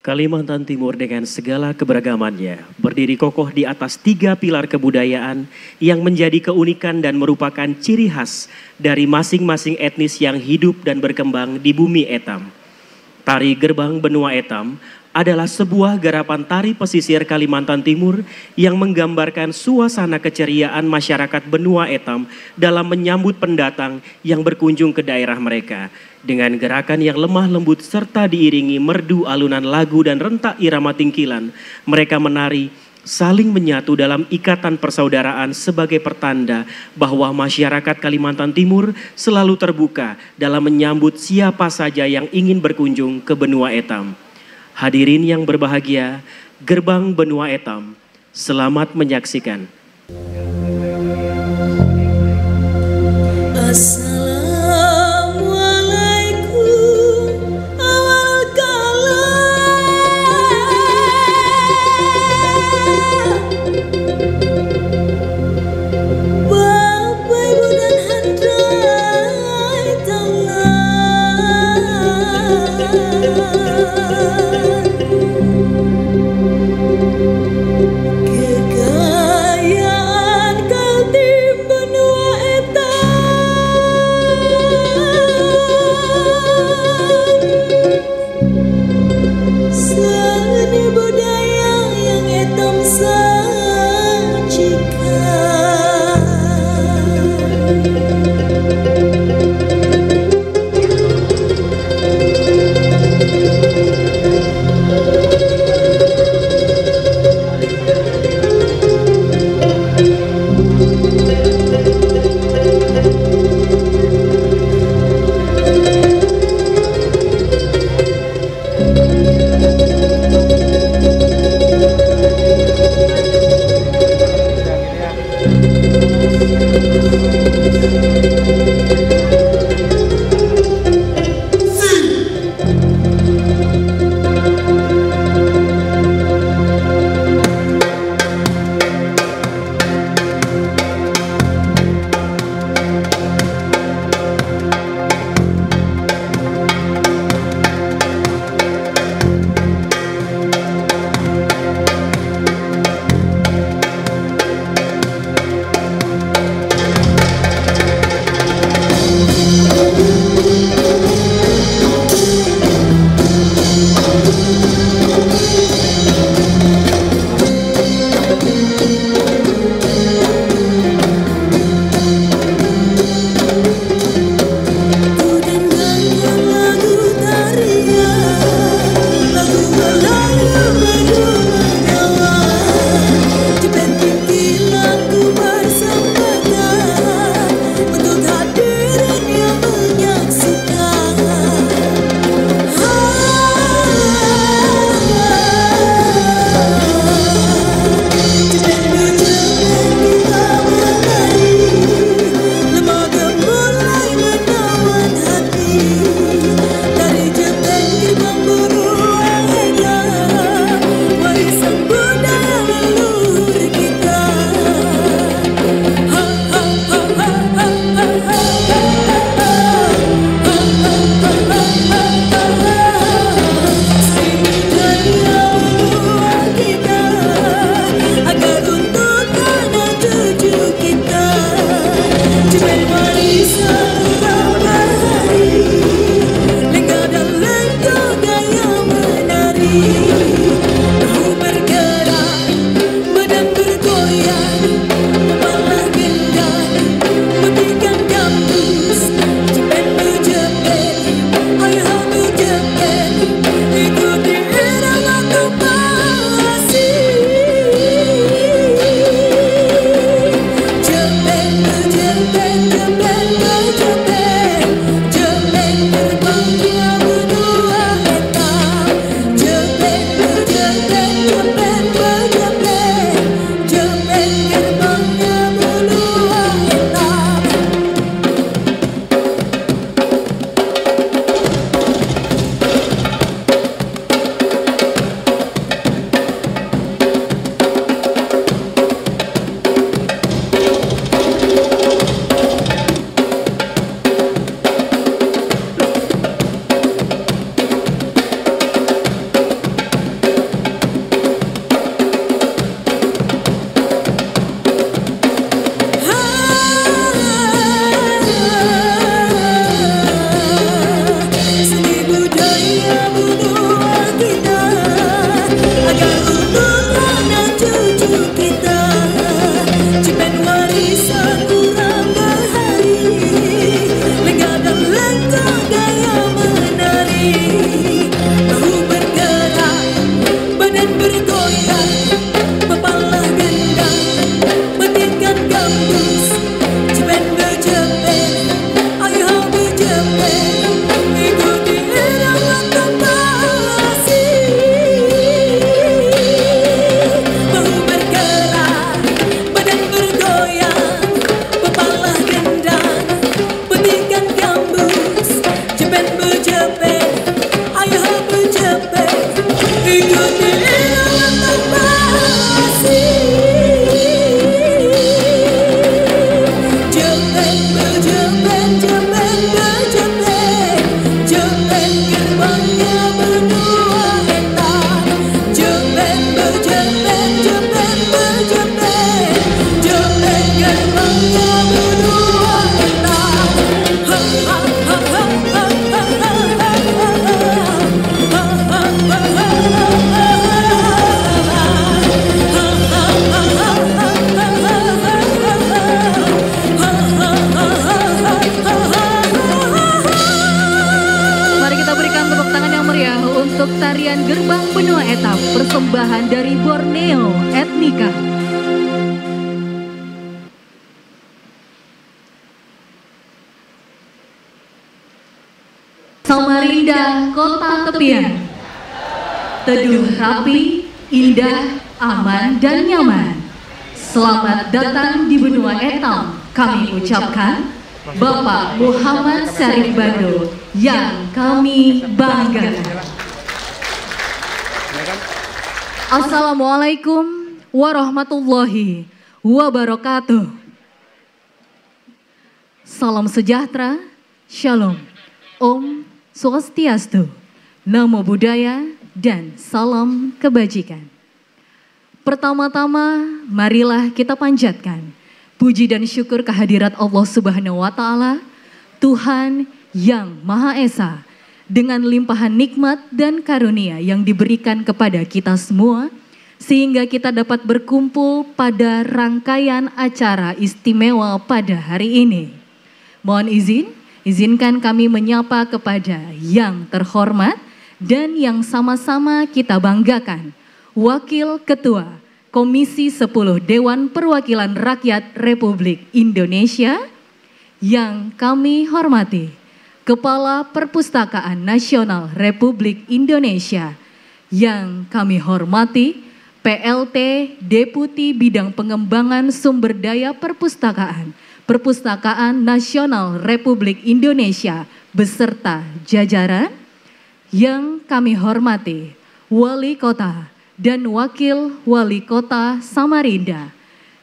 Kalimantan Timur dengan segala keberagamannya berdiri kokoh di atas 3 pilar kebudayaan yang menjadi keunikan dan merupakan ciri khas dari masing-masing etnis yang hidup dan berkembang di bumi Etam. Tari Gerbang Benua Etam adalah sebuah garapan tari pesisir Kalimantan Timur yang menggambarkan suasana keceriaan masyarakat benua Etam dalam menyambut pendatang yang berkunjung ke daerah mereka. Dengan gerakan yang lemah lembut serta diiringi merdu alunan lagu dan rentak irama tingkilan, mereka menari saling menyatu dalam ikatan persaudaraan sebagai pertanda bahwa masyarakat Kalimantan Timur selalu terbuka dalam menyambut siapa saja yang ingin berkunjung ke benua Etam. Hadirin yang berbahagia, Gerbang Benua Etam, selamat menyaksikan. Persembahan dari Borneo Etnika. Samarinda Kota Tepian. Teduh rapi, indah, aman dan nyaman. Selamat datang di benua etam. Kami ucapkan Bapak Muhammad Syarif Bando yang kami banggakan. Assalamualaikum warahmatullahi wabarakatuh. Salam sejahtera, shalom, Om Swastiastu, Namo Buddhaya, dan salam kebajikan. Pertama-tama, marilah kita panjatkan puji dan syukur kehadirat Allah Subhanahu wa Ta'ala, Tuhan yang Maha Esa, dengan limpahan nikmat dan karunia yang diberikan kepada kita semua, sehingga kita dapat berkumpul pada rangkaian acara istimewa pada hari ini. Mohon izinkan kami menyapa kepada yang terhormat dan yang sama-sama kita banggakan, Wakil Ketua Komisi 10 Dewan Perwakilan Rakyat Republik Indonesia yang kami hormati, Kepala Perpustakaan Nasional Republik Indonesia yang kami hormati, PLT Deputi Bidang Pengembangan Sumber Daya Perpustakaan, Perpustakaan Nasional Republik Indonesia beserta jajaran yang kami hormati, Wali Kota dan Wakil Wali Kota Samarinda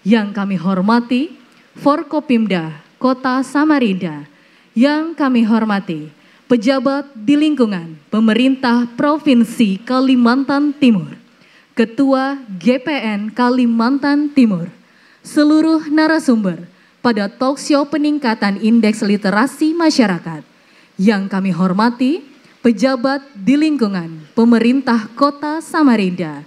yang kami hormati, Forkopimda Kota Samarinda yang kami hormati, pejabat di lingkungan pemerintah Provinsi Kalimantan Timur, Ketua GPN Kalimantan Timur, seluruh narasumber pada talkshow peningkatan indeks literasi masyarakat yang kami hormati, pejabat di lingkungan pemerintah Kota Samarinda,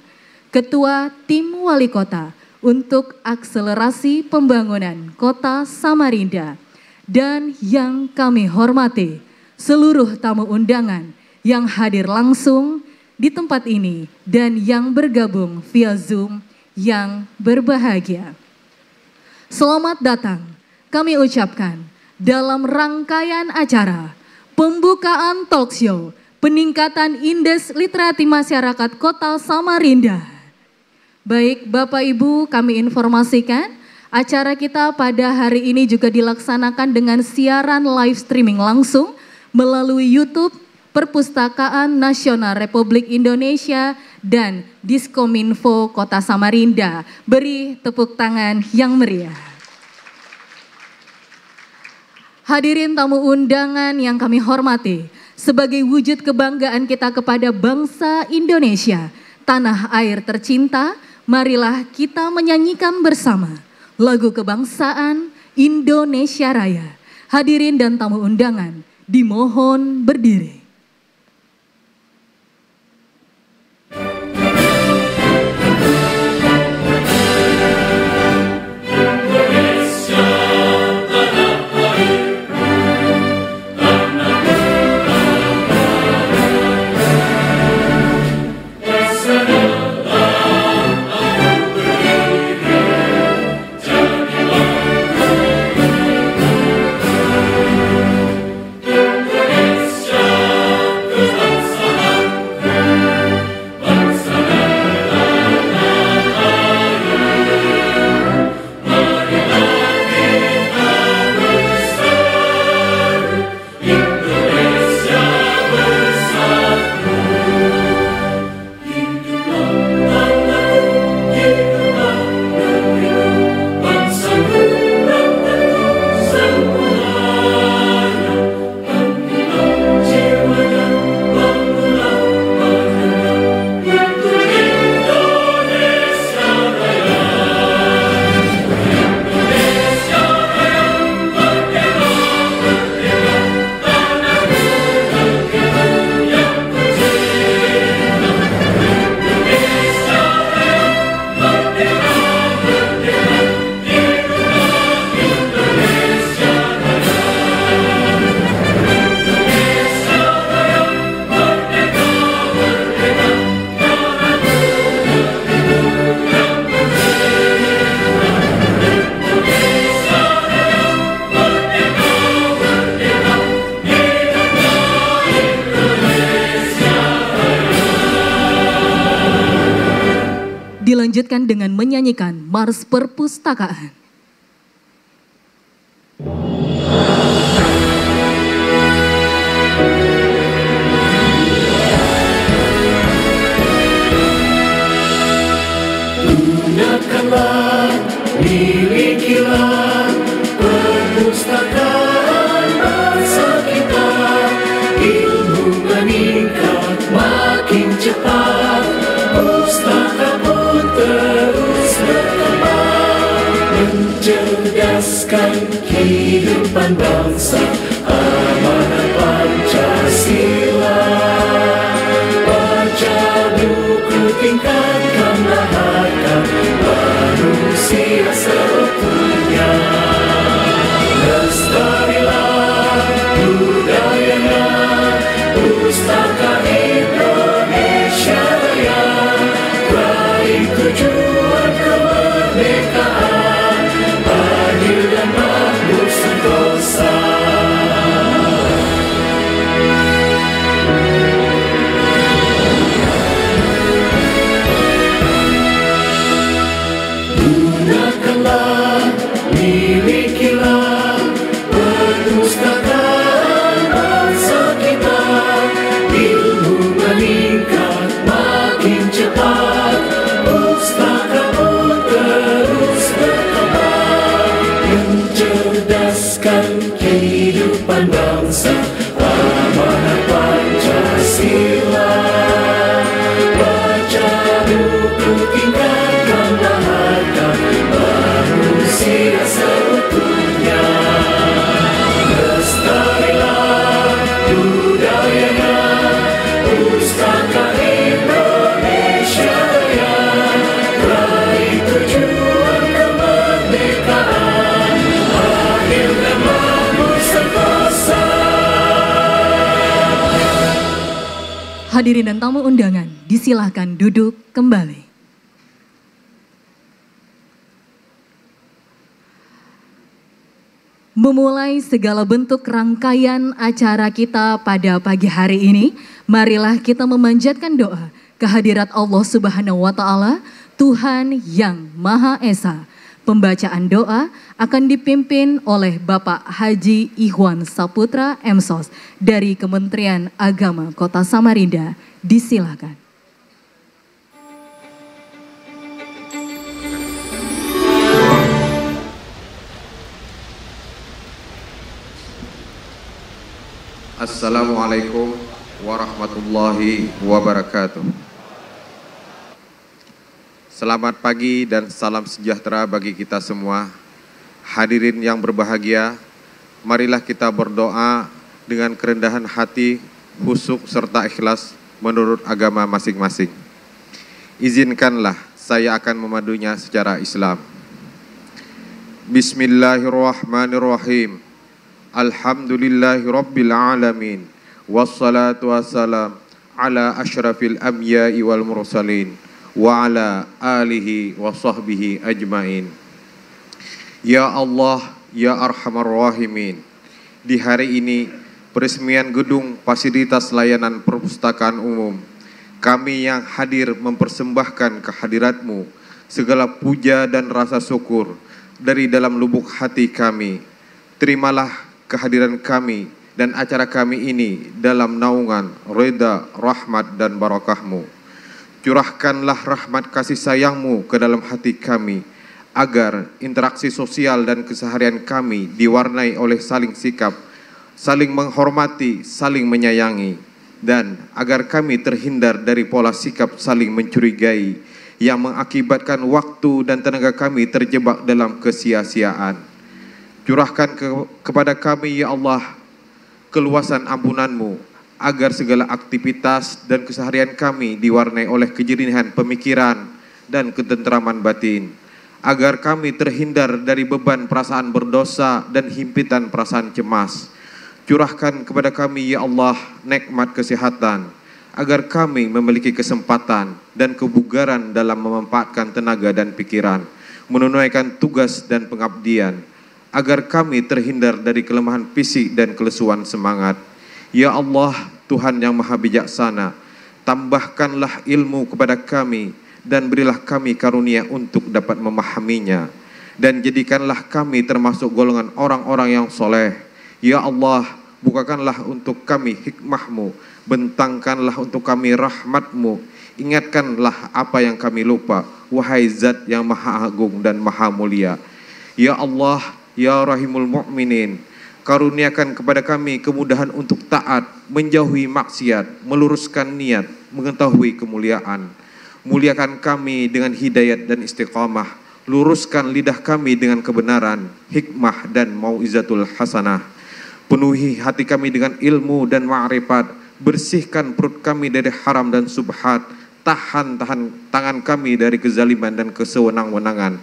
Ketua Tim Wali Kota untuk akselerasi pembangunan Kota Samarinda, dan yang kami hormati seluruh tamu undangan yang hadir langsung di tempat ini dan yang bergabung via Zoom yang berbahagia. Selamat datang kami ucapkan dalam rangkaian acara pembukaan talkshow peningkatan indeks literasi masyarakat Kota Samarinda. Baik Bapak Ibu, kami informasikan acara kita pada hari ini juga dilaksanakan dengan siaran live streaming langsung melalui YouTube Perpustakaan Nasional Republik Indonesia dan Diskominfo Kota Samarinda. Beri tepuk tangan yang meriah. Hadirin tamu undangan yang kami hormati, sebagai wujud kebanggaan kita kepada bangsa Indonesia, tanah air tercinta, marilah kita menyanyikan bersama lagu kebangsaan Indonesia Raya. Hadirin dan tamu undangan dimohon berdiri. Indonesia Dilanjutkan dengan menyanyikan Mars Perpustakaan. Gunakanlah, milikilah perpustakaan bangsa kita. Ilmu meningkat makin cepat, pustaka pun terus berkembang, mencerdaskan kehidupan bangsa, amanat Pancasila. Baca buku, tingkatkanlah harkat manusia seutuhnya. Lestarilah budayanya, pustaka Indonesia Raya. Raih tujuan kemerdekaan, adil dan makmur sentosa. Gunakanlah, milikilah perpustakaan bangsa kita. Ilmu meningkat makin cepat, pustaka pun terus berkembang, mencerdaskan kehidupan bangsa, amanat Pancasila. Baca buku, tingkatkanlah harkat manusia seutuhnya. Lestarilah budayanya, pustaka Indonesia Raya. Raih tujuan kemerdekaan, adil dan makmur sentosa. Hadirin dan tamu undangan, disilahkan duduk kembali. Memulai segala bentuk rangkaian acara kita pada pagi hari ini, marilah kita memanjatkan doa kehadirat Allah Subhanahu wa Ta'ala, Tuhan yang Maha Esa. Pembacaan doa akan dipimpin oleh Bapak Haji Ikhwan Saputra Emsos dari Kementerian Agama Kota Samarinda. Disilakan. Assalamualaikum warahmatullahi wabarakatuh. Selamat pagi dan salam sejahtera bagi kita semua. Hadirin yang berbahagia, marilah kita berdoa dengan kerendahan hati, khusyuk serta ikhlas menurut agama masing-masing. Izinkanlah saya akan memadunya secara Islam. Bismillahirrahmanirrahim. Alhamdulillahi Rabbil Alamin. Wassalatu wassalam ala ashrafil anbiya'i wal mursalin wa ala alihi wa sahbihi ajmain. Ya Allah, ya Arhamar Rahimin, di hari ini peresmian gedung fasilitas layanan perpustakaan umum, kami yang hadir mempersembahkan kehadirat-Mu segala puja dan rasa syukur dari dalam lubuk hati kami. Terimalah kehadiran kami dan acara kami ini dalam naungan reda, rahmat dan barakah-Mu. Curahkanlah rahmat kasih sayang-Mu ke dalam hati kami, agar interaksi sosial dan keseharian kami diwarnai oleh saling sikap, saling menghormati, saling menyayangi, dan agar kami terhindar dari pola sikap saling mencurigai yang mengakibatkan waktu dan tenaga kami terjebak dalam kesia-siaan. Curahkan kepada kami, ya Allah, keluasan ampunan-Mu, agar segala aktivitas dan keseharian kami diwarnai oleh kejernihan pemikiran dan ketentraman batin, agar kami terhindar dari beban perasaan berdosa dan himpitan perasaan cemas. Curahkan kepada kami, ya Allah, nikmat kesehatan, agar kami memiliki kesempatan dan kebugaran dalam memanfaatkan tenaga dan pikiran, menunaikan tugas dan pengabdian, agar kami terhindar dari kelemahan fisik dan kelesuan semangat. Ya Allah, Tuhan yang Maha Bijaksana, tambahkanlah ilmu kepada kami dan berilah kami karunia untuk dapat memahaminya, dan jadikanlah kami termasuk golongan orang-orang yang soleh. Ya Allah, bukakanlah untuk kami hikmah-Mu, bentangkanlah untuk kami rahmat-Mu, ingatkanlah apa yang kami lupa, wahai Zat yang maha agung dan maha mulia. Ya Allah, ya Rahimul Mu'minin, karuniakan kepada kami kemudahan untuk taat, menjauhi maksiat, meluruskan niat, mengetahui kemuliaan. Muliakan kami dengan hidayat dan istiqamah, luruskan lidah kami dengan kebenaran, hikmah dan mau'izatul hasanah. Penuhi hati kami dengan ilmu dan ma'rifat, bersihkan perut kami dari haram dan subhat, tahan tangan kami dari kezaliman dan kesewenang-wenangan.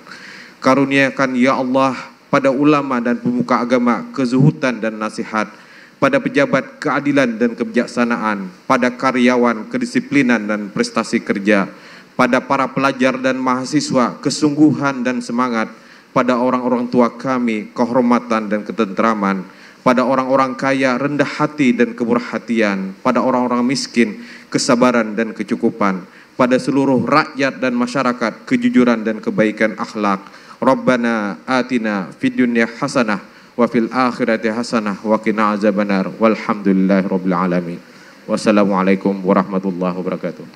Karuniakan ya Allah pada ulama dan pemuka agama kezuhudan dan nasihat, pada pejabat keadilan dan kebijaksanaan, pada karyawan kedisiplinan dan prestasi kerja, pada para pelajar dan mahasiswa kesungguhan dan semangat, pada orang-orang tua kami kehormatan dan ketentraman, pada orang-orang kaya rendah hati dan kemurah hatian, pada orang-orang miskin kesabaran dan kecukupan, pada seluruh rakyat dan masyarakat kejujuran dan kebaikan akhlak. Rabbana atina fid dunya hasanah wa fil akhirati hasanah wa qina azabannar walhamdulillahi rabbil alamin. Wassalamualaikum warahmatullahi wabarakatuh.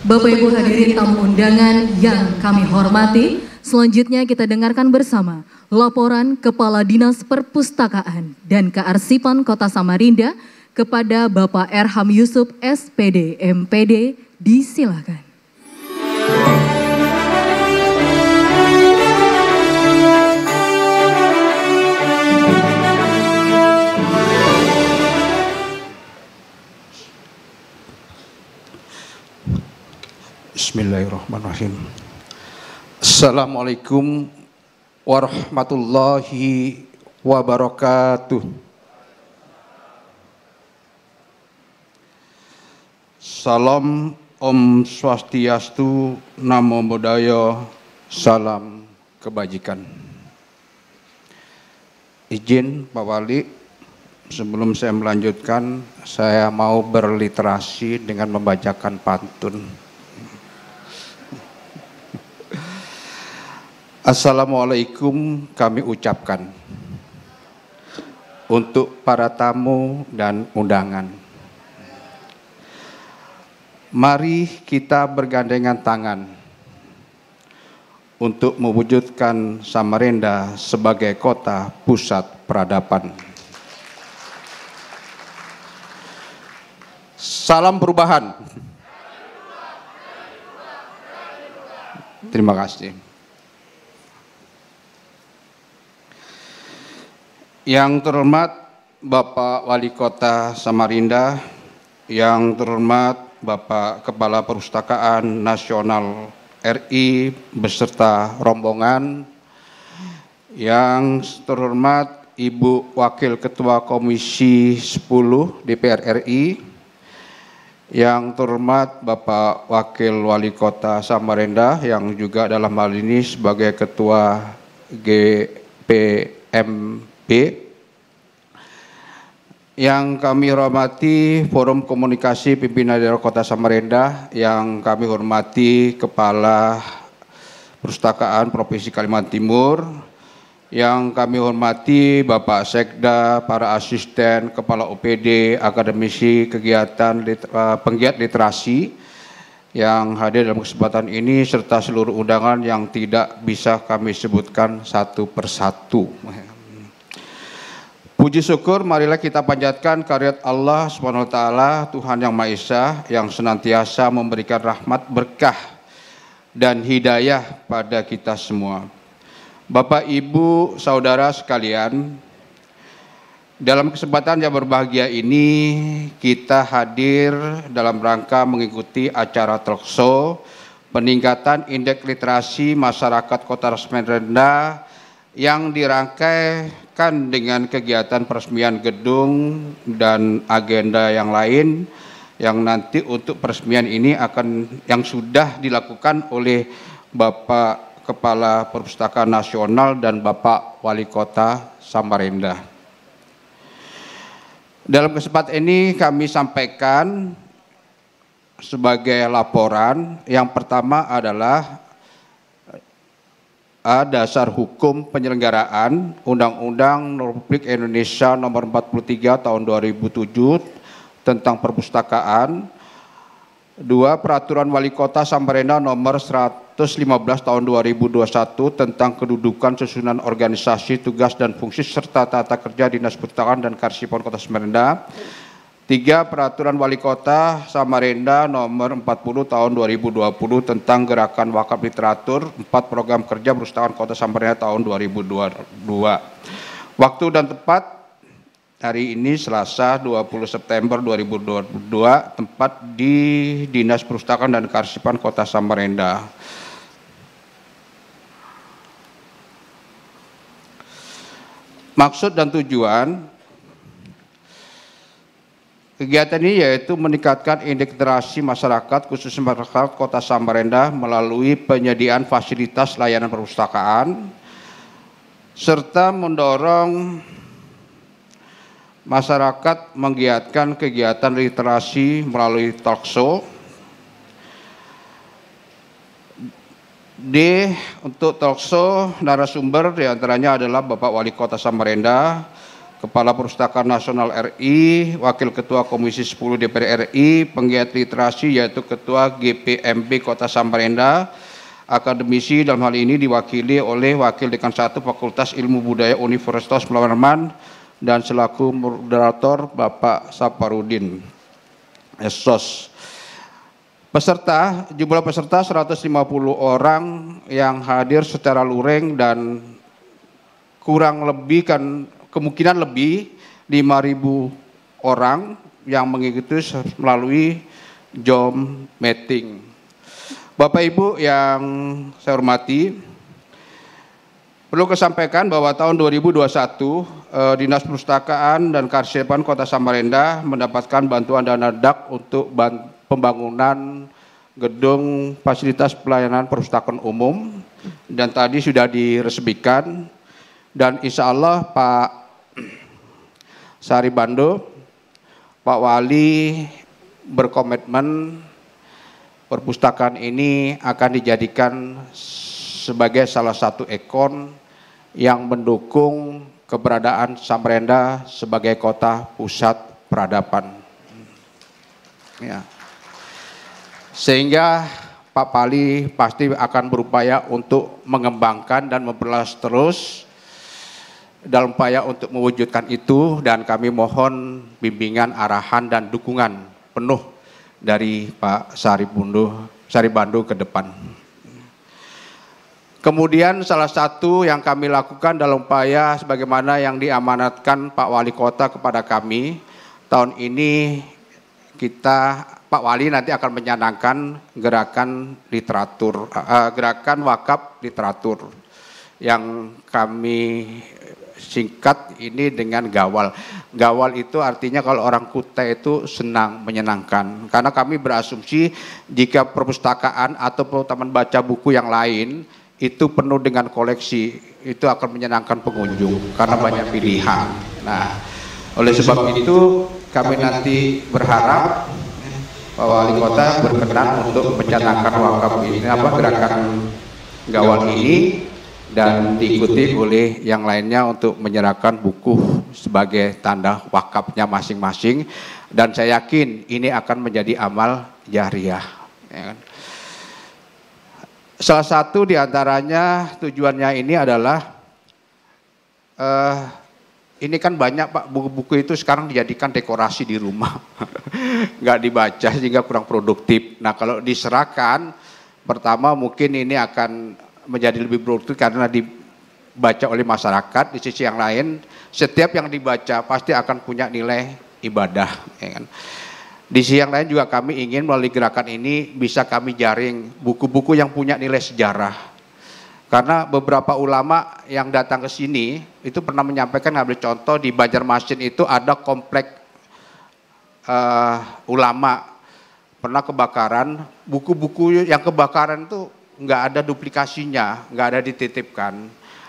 Bapak Ibu hadirin tamu undangan yang kami hormati, selanjutnya kita dengarkan bersama laporan Kepala Dinas Perpustakaan dan Kearsipan Kota Samarinda kepada Bapak Erham Yusuf SPD MPD, disilakan. Bismillahirrahmanirrahim. Assalamualaikum warahmatullahi wabarakatuh. Salam Om Swastiastu, Namo Buddhaya, salam kebajikan. Izin Pak Wali, sebelum saya melanjutkan, saya mau berliterasi dengan membacakan pantun. Assalamualaikum kami ucapkan untuk para tamu dan undangan. Mari kita bergandengan tangan untuk mewujudkan Samarinda sebagai kota pusat peradaban. Salam perubahan. Terima kasih. Yang terhormat Bapak Wali Kota Samarinda, yang terhormat Bapak Kepala Perpustakaan Nasional RI beserta rombongan, yang terhormat Ibu Wakil Ketua Komisi 10 DPR RI, yang terhormat Bapak Wakil Wali Kota Samarinda yang juga dalam hal ini sebagai Ketua GPMB, yang kami hormati Forum Komunikasi Pimpinan Daerah Kota Samarinda, yang kami hormati Kepala Perpustakaan Provinsi Kalimantan Timur, yang kami hormati Bapak Sekda, para asisten, Kepala OPD, akademisi, penggiat literasi yang hadir dalam kesempatan ini, serta seluruh undangan yang tidak bisa kami sebutkan satu persatu. Puji syukur marilah kita panjatkan karunia Allah SWT, Tuhan Yang Maha Esa, yang senantiasa memberikan rahmat, berkah, dan hidayah pada kita semua. Bapak, Ibu, Saudara sekalian, dalam kesempatan yang berbahagia ini kita hadir dalam rangka mengikuti acara talkshow peningkatan indeks literasi masyarakat Kota Samarinda yang dirangkaikan dengan kegiatan peresmian gedung dan agenda yang lain, yang nanti untuk peresmian ini yang sudah dilakukan oleh Bapak Kepala Perpustakaan Nasional dan Bapak Wali Kota Samarinda. Dalam kesempatan ini kami sampaikan sebagai laporan. Yang pertama adalah dasar hukum penyelenggaraan Undang-Undang Republik Indonesia Nomor 43 Tahun 2007 tentang perpustakaan. 2. Peraturan Wali Kota Samarinda Nomor 115 Tahun 2021 tentang kedudukan, susunan organisasi, tugas dan fungsi serta tata kerja Dinas Perpustakaan dan Kearsipan Kota Samarinda. 3. Peraturan Wali Kota Samarinda Nomor 40 Tahun 2020 tentang Gerakan Wakaf Literatur. 4. Program Kerja Perpustakaan Kota Samarinda tahun 2022. Waktu dan tempat hari ini Selasa 20 September 2022, tempat di Dinas Perpustakaan dan Kearsipan Kota Samarinda. Maksud dan tujuan kegiatan ini yaitu meningkatkan indeks literasi masyarakat, khususnya masyarakat Kota Samarinda melalui penyediaan fasilitas layanan perpustakaan, serta mendorong masyarakat menggiatkan kegiatan literasi melalui talkshow. D. Untuk talkshow, narasumber diantaranya adalah Bapak Wali Kota Samarinda, Kepala Perpustakaan Nasional RI, Wakil Ketua Komisi 10 DPR RI, penggiat literasi yaitu Ketua GPMB Kota Samarinda, akademisi dalam hal ini diwakili oleh Wakil Dekan 1 Fakultas Ilmu Budaya Universitas Malang, dan selaku moderator Bapak Saparudin Esos. Peserta, jumlah peserta 150 orang yang hadir secara luring dan kurang lebih kan kemungkinan lebih 5.000 orang yang mengikuti melalui Zoom meeting. Bapak Ibu yang saya hormati, perlu kesampaikan bahwa tahun 2021 Dinas Perpustakaan dan Kearsipan Kota Samarinda mendapatkan bantuan dana DAK untuk pembangunan gedung fasilitas pelayanan perpustakaan umum, dan tadi sudah diresmikan, dan insya Allah Pak Sari Bando, Pak Wali berkomitmen perpustakaan ini akan dijadikan sebagai salah satu ikon yang mendukung keberadaan Samarinda sebagai kota pusat peradaban. Ya. Sehingga Pak Pali pasti akan berupaya untuk mengembangkan dan memperluas terus dalam upaya untuk mewujudkan itu, dan kami mohon bimbingan, arahan, dan dukungan penuh dari Pak Sari Bando ke depan. Kemudian salah satu yang kami lakukan dalam upaya sebagaimana yang diamanatkan Pak Wali Kota kepada kami, tahun ini Pak Wali nanti akan menyanangkan gerakan literatur, gerakan wakaf literatur yang kami singkat ini dengan Gawal. Gawal itu artinya kalau orang Kutai itu senang, menyenangkan. Karena kami berasumsi jika perpustakaan atau taman baca buku yang lain itu penuh dengan koleksi, itu akan menyenangkan pengunjung karena banyak pilihan. Nah, oleh sebab itu kami nanti berharap Pak Wali Kota berkenan untuk mencanangkan wakaf ini, gerakan Gawal ini, dan diikuti oleh yang lainnya untuk menyerahkan buku sebagai tanda wakafnya masing-masing, dan saya yakin ini akan menjadi amal jariah. Ya kan? Salah satu diantaranya tujuannya ini adalah ini kan banyak Pak buku-buku itu sekarang dijadikan dekorasi di rumah, nggak dibaca sehingga kurang produktif. Nah kalau diserahkan, pertama mungkin ini akan menjadi lebih produktif karena dibaca oleh masyarakat. Di sisi yang lain, setiap yang dibaca pasti akan punya nilai ibadah. Ya kan? Di sisi yang lain juga kami ingin melalui gerakan ini bisa kami jaring buku-buku yang punya nilai sejarah. Karena beberapa ulama yang datang ke sini itu pernah menyampaikan, ambil contoh di Banjarmasin itu ada komplek ulama pernah kebakaran, buku-buku yang kebakaran itu nggak ada duplikasinya, nggak ada dititipkan.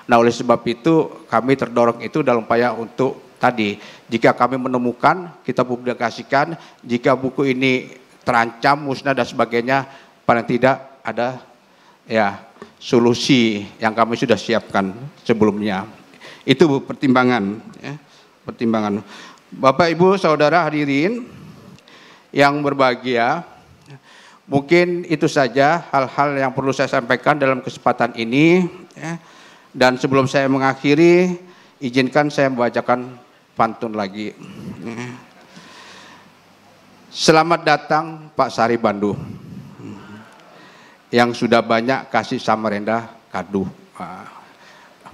Nah oleh sebab itu kami terdorong itu dalam upaya untuk tadi, jika kami menemukan, kita publikasikan. Jika buku ini terancam, musnah dan sebagainya, paling tidak ada ya solusi yang kami sudah siapkan sebelumnya. Itu pertimbangan, ya, pertimbangan. Bapak, Ibu, Saudara hadirin yang berbahagia, mungkin itu saja hal-hal yang perlu saya sampaikan dalam kesempatan ini. Ya. Dan sebelum saya mengakhiri, izinkan saya membacakan pantun lagi. Selamat datang Pak Sari Bandu, yang sudah banyak kasih Samarinda kado.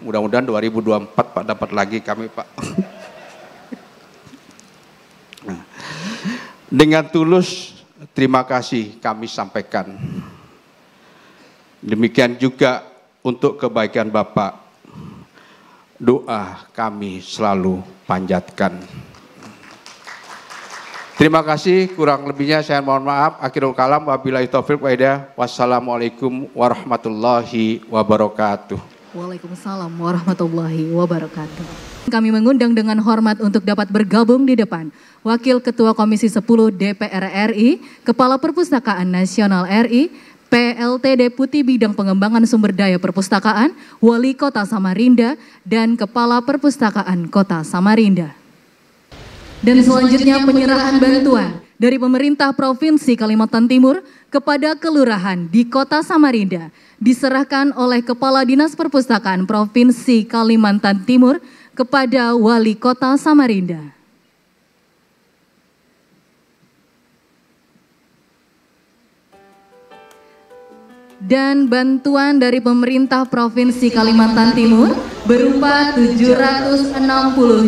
Mudah-mudahan 2024 Pak dapat lagi kami, Pak. Dengan tulus terima kasih kami sampaikan. Demikian juga untuk kebaikan Bapak, doa kami selalu panjatkan. Terima kasih, kurang lebihnya saya mohon maaf. Akhirul kalam, wabillahi taufiq wa hidayah. Wassalamualaikum warahmatullahi wabarakatuh. Waalaikumsalam warahmatullahi wabarakatuh. Kami mengundang dengan hormat untuk dapat bergabung di depan Wakil Ketua Komisi 10 DPR RI, Kepala Perpustakaan Nasional RI, PLT Deputi Bidang Pengembangan Sumber Daya Perpustakaan, Wali Kota Samarinda, dan Kepala Perpustakaan Kota Samarinda. Dan selanjutnya penyerahan bantuan dari pemerintah Provinsi Kalimantan Timur kepada kelurahan di Kota Samarinda diserahkan oleh Kepala Dinas Perpustakaan Provinsi Kalimantan Timur kepada Wali Kota Samarinda. Dan bantuan dari pemerintah Provinsi Kalimantan Timur berupa 760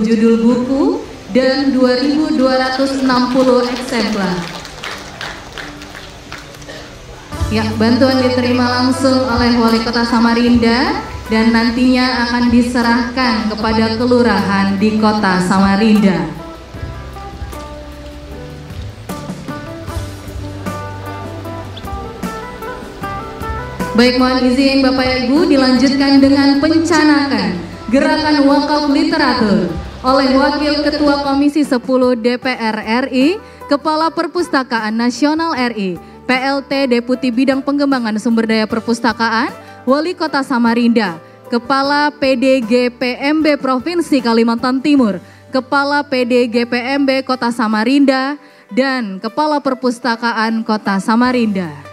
judul buku dan 2.260 eksemplar. Ya, bantuan diterima langsung oleh Wali Kota Samarinda dan nantinya akan diserahkan kepada kelurahan di Kota Samarinda. Baik, mohon izin Bapak Ibu dilanjutkan dengan pencanakan Gerakan Wakaf Literatur oleh Wakil Ketua Komisi 10 DPR RI, Kepala Perpustakaan Nasional RI, PLT Deputi Bidang Pengembangan Sumber Daya Perpustakaan, Wali Kota Samarinda, Kepala PDGPMB Provinsi Kalimantan Timur, Kepala PDGPMB Kota Samarinda, dan Kepala Perpustakaan Kota Samarinda.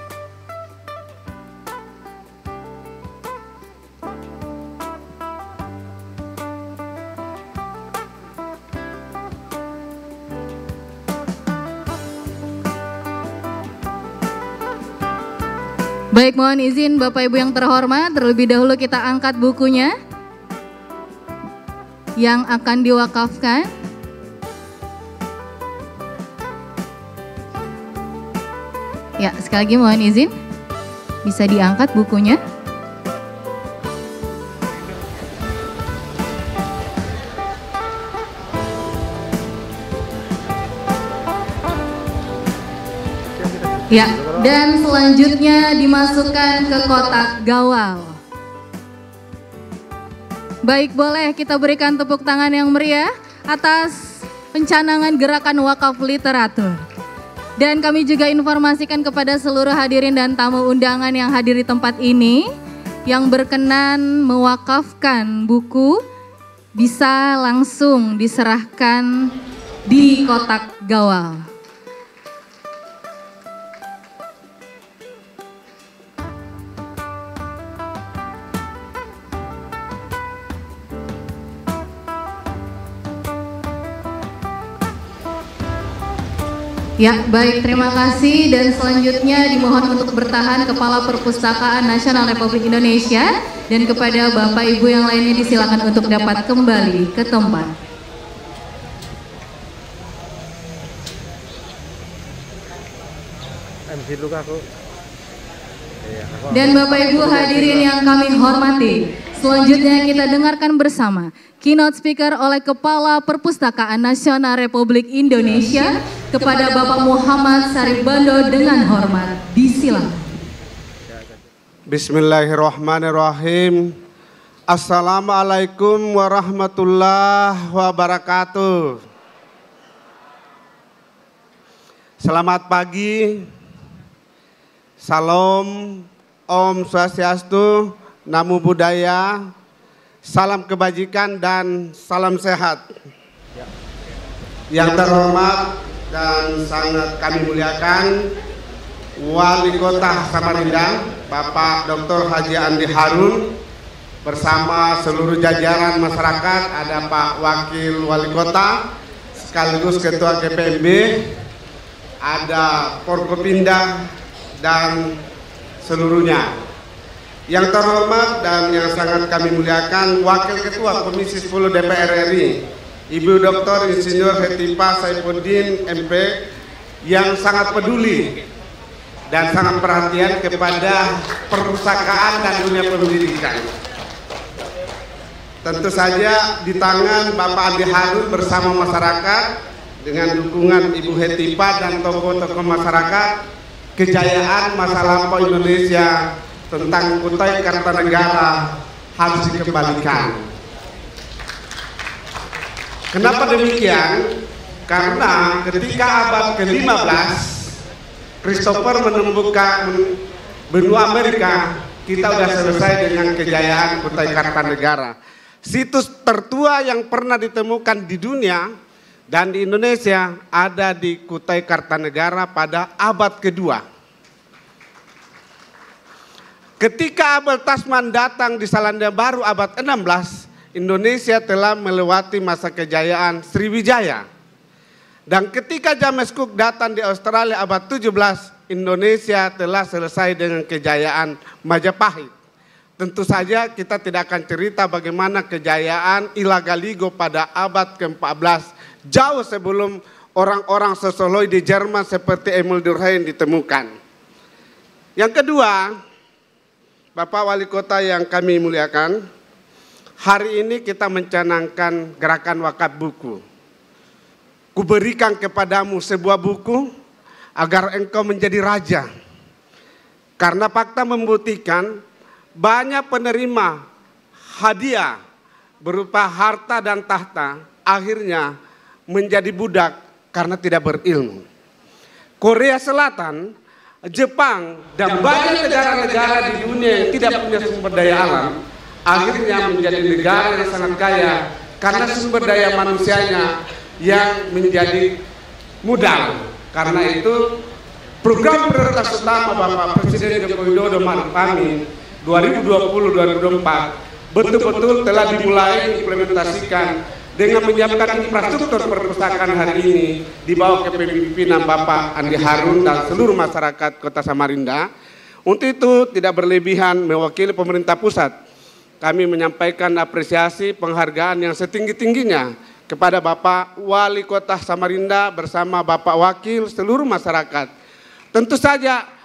Baik, mohon izin Bapak Ibu yang terhormat, terlebih dahulu kita angkat bukunya yang akan diwakafkan. Ya, sekali lagi mohon izin, bisa diangkat bukunya. Ya, dan selanjutnya dimasukkan ke kotak gawal. Baik, boleh kita berikan tepuk tangan yang meriah atas pencanangan Gerakan Wakaf Literatur. Dan kami juga informasikan kepada seluruh hadirin dan tamu undangan yang hadir di tempat ini yang berkenan mewakafkan buku bisa langsung diserahkan di kotak gawal. Ya, baik, terima kasih. Dan selanjutnya dimohon untuk bertahan Kepala Perpustakaan Nasional Republik Indonesia, dan kepada Bapak Ibu yang lainnya disilakan untuk dapat kembali ke tempat. Dan Bapak Ibu hadirin yang kami hormati, selanjutnya kita dengarkan bersama keynote speaker oleh Kepala Perpustakaan Nasional Republik Indonesia kepada Bapak Muhammad Sari Bandu dengan hormat. Disilakan. Bismillahirrahmanirrahim. Assalamualaikum warahmatullahi wabarakatuh. Selamat pagi, salam, Om Swastiastu, Namo Buddhaya, salam kebajikan dan salam sehat. Yang terhormat dan sangat kami muliakan Wali Kota Samarinda, Bapak Dr. Haji Andi Harun, bersama seluruh jajaran masyarakat, ada Pak Wakil Wali Kota sekaligus Ketua KPMB, ada Forkopimda dan seluruhnya. Yang terhormat dan yang sangat kami muliakan Wakil Ketua Komisi 10 DPR RI, Ibu Dr. Insinyur Hetipa Saifuddin MP, yang sangat peduli dan sangat perhatian kepada perpustakaan dan dunia pendidikan. Tentu saja di tangan Bapak Andi Harun bersama masyarakat dengan dukungan Ibu Hetipa dan tokoh-tokoh masyarakat, kejayaan masa lampau Indonesia tentang Kutai Kartanegara harus dikembalikan. Kenapa demikian? Karena ketika abad ke-15 Christopher menemukan benua Amerika, kita sudah selesai dengan kejayaan Kutai Kartanegara. Situs tertua yang pernah ditemukan di dunia dan di Indonesia ada di Kutai Kartanegara pada abad kedua. Ketika Abel Tasman datang di Selandia Baru abad 16, Indonesia telah melewati masa kejayaan Sriwijaya. Dan ketika James Cook datang di Australia abad 17, Indonesia telah selesai dengan kejayaan Majapahit. Tentu saja kita tidak akan cerita bagaimana kejayaan Ilagaligo pada abad ke-14, jauh sebelum orang-orang sosiolog di Jerman seperti Emil Durkheim ditemukan. Yang kedua, Bapak Wali Kota yang kami muliakan, hari ini kita mencanangkan gerakan wakaf buku. Kuberikan kepadamu sebuah buku agar engkau menjadi raja. Karena fakta membuktikan banyak penerima hadiah berupa harta dan tahta akhirnya menjadi budak karena tidak berilmu. Korea Selatan, Jepang, dan banyak negara-negara di dunia yang tidak punya sumber daya alam akhirnya menjadi negara yang sangat kaya karena sumber daya manusianya yang menjadi modal. Karena itu program prioritas utama Bapak Presiden Joko Widodo Ma'ruf Amin 2020-2024 betul-betul telah dimulai diimplementasikan dengan menyiapkan infrastruktur perpustakaan hari ini di bawah kepemimpinan Bapak Andi Harun dan seluruh masyarakat Kota Samarinda. Untuk itu tidak berlebihan mewakili pemerintah pusat, kami menyampaikan apresiasi penghargaan yang setinggi-tingginya kepada Bapak Wali Kota Samarinda bersama Bapak Wakil seluruh masyarakat. Tentu saja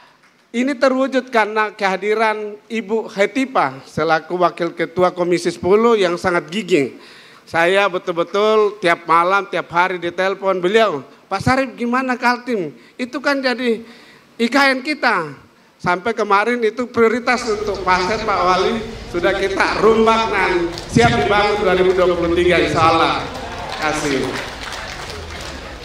ini terwujud karena kehadiran Ibu Hetipa selaku Wakil Ketua Komisi 10 yang sangat gigih. Saya betul-betul tiap malam, tiap hari ditelepon beliau, Pak Sarip gimana Kaltim? Itu kan jadi IKN kita. Sampai kemarin itu prioritas untuk Pasir Pak Wali sudah kita rombak dan siap dibangun 2023 insya Allah. Kasih.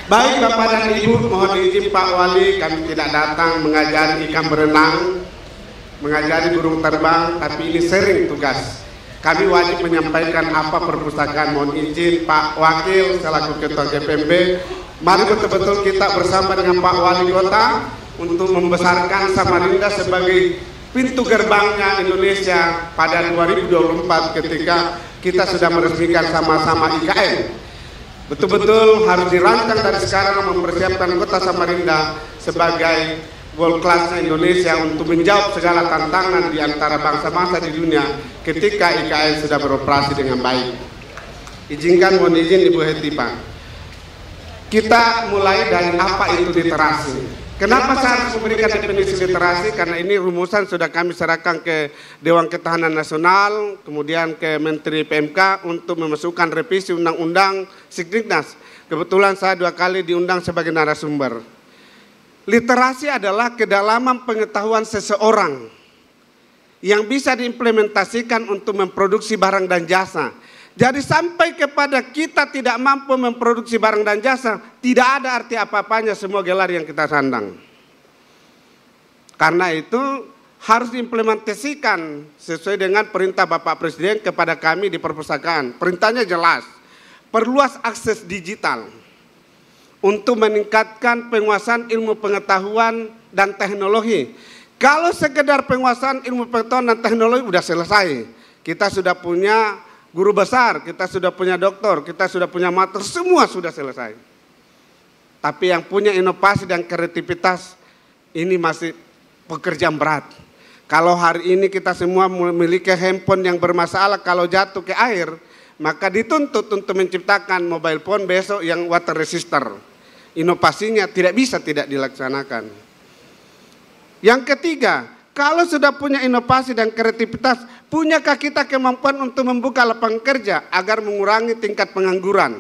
Baik Bapak dan Ibu, mohon izin Pak Wali, kami tidak datang mengajari ikan berenang, mengajari burung terbang, tapi ini sering tugas. Kami wajib menyampaikan apa perpustakaan. Mohon izin Pak Wakil selaku Ketua KPMB, mari betul-betul kita bersama dengan Pak Wali Kota untuk membesarkan Samarinda sebagai pintu gerbangnya Indonesia pada 2024 ketika kita sudah meresmikan sama-sama IKN. Betul-betul harus dirancang dari sekarang mempersiapkan Kota Samarinda sebagai world class Indonesia untuk menjawab segala tantangan di antara bangsa-bangsa di dunia ketika IKN sudah beroperasi dengan baik. Izinkan, mohon izin Ibu Hetipa. Kita mulai dari apa itu literasi. Kenapa saya harus memberikan definisi literasi? Karena ini rumusan sudah kami serahkan ke Dewan Ketahanan Nasional, kemudian ke Menteri PMK untuk memasukkan revisi Undang-Undang Sikdiknas. Kebetulan saya 2 kali diundang sebagai narasumber. Literasi adalah kedalaman pengetahuan seseorang yang bisa diimplementasikan untuk memproduksi barang dan jasa. Jadi sampai kepada kita tidak mampu memproduksi barang dan jasa, tidak ada arti apa-apanya semua gelar yang kita sandang. Karena itu harus diimplementasikan sesuai dengan perintah Bapak Presiden kepada kami di perpustakaan. Perintahnya jelas, perluas akses digital untuk meningkatkan penguasaan ilmu pengetahuan dan teknologi. Kalau sekedar penguasaan ilmu pengetahuan dan teknologi sudah selesai. Kita sudah punya guru besar, kita sudah punya doktor, kita sudah punya master, semua sudah selesai. Tapi yang punya inovasi dan kreativitas ini masih pekerjaan berat. Kalau hari ini kita semua memiliki handphone yang bermasalah, kalau jatuh ke air, maka dituntut untuk menciptakan mobile phone besok yang water resistor. Inovasinya tidak bisa tidak dilaksanakan. Yang ketiga, kalau sudah punya inovasi dan kreativitas, punyakah kita kemampuan untuk membuka lapangan kerja agar mengurangi tingkat pengangguran?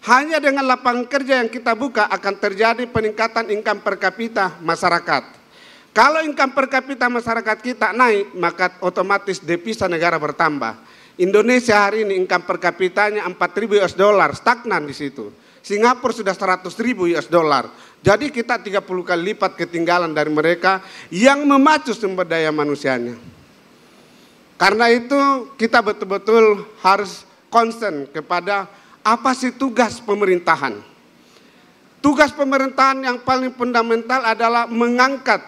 Hanya dengan lapangan kerja yang kita buka akan terjadi peningkatan income per kapita masyarakat. Kalau income per kapita masyarakat kita naik, maka otomatis devisa negara bertambah. Indonesia hari ini income per kapitanya 4.000 US dollar, stagnan di situ. Singapura sudah 100.000 US dollar. Jadi kita 30 kali lipat ketinggalan dari mereka yang memacu sumber daya manusianya. Karena itu kita betul-betul harus concern kepada apa sih tugas pemerintahan. Tugas pemerintahan yang paling fundamental adalah mengangkat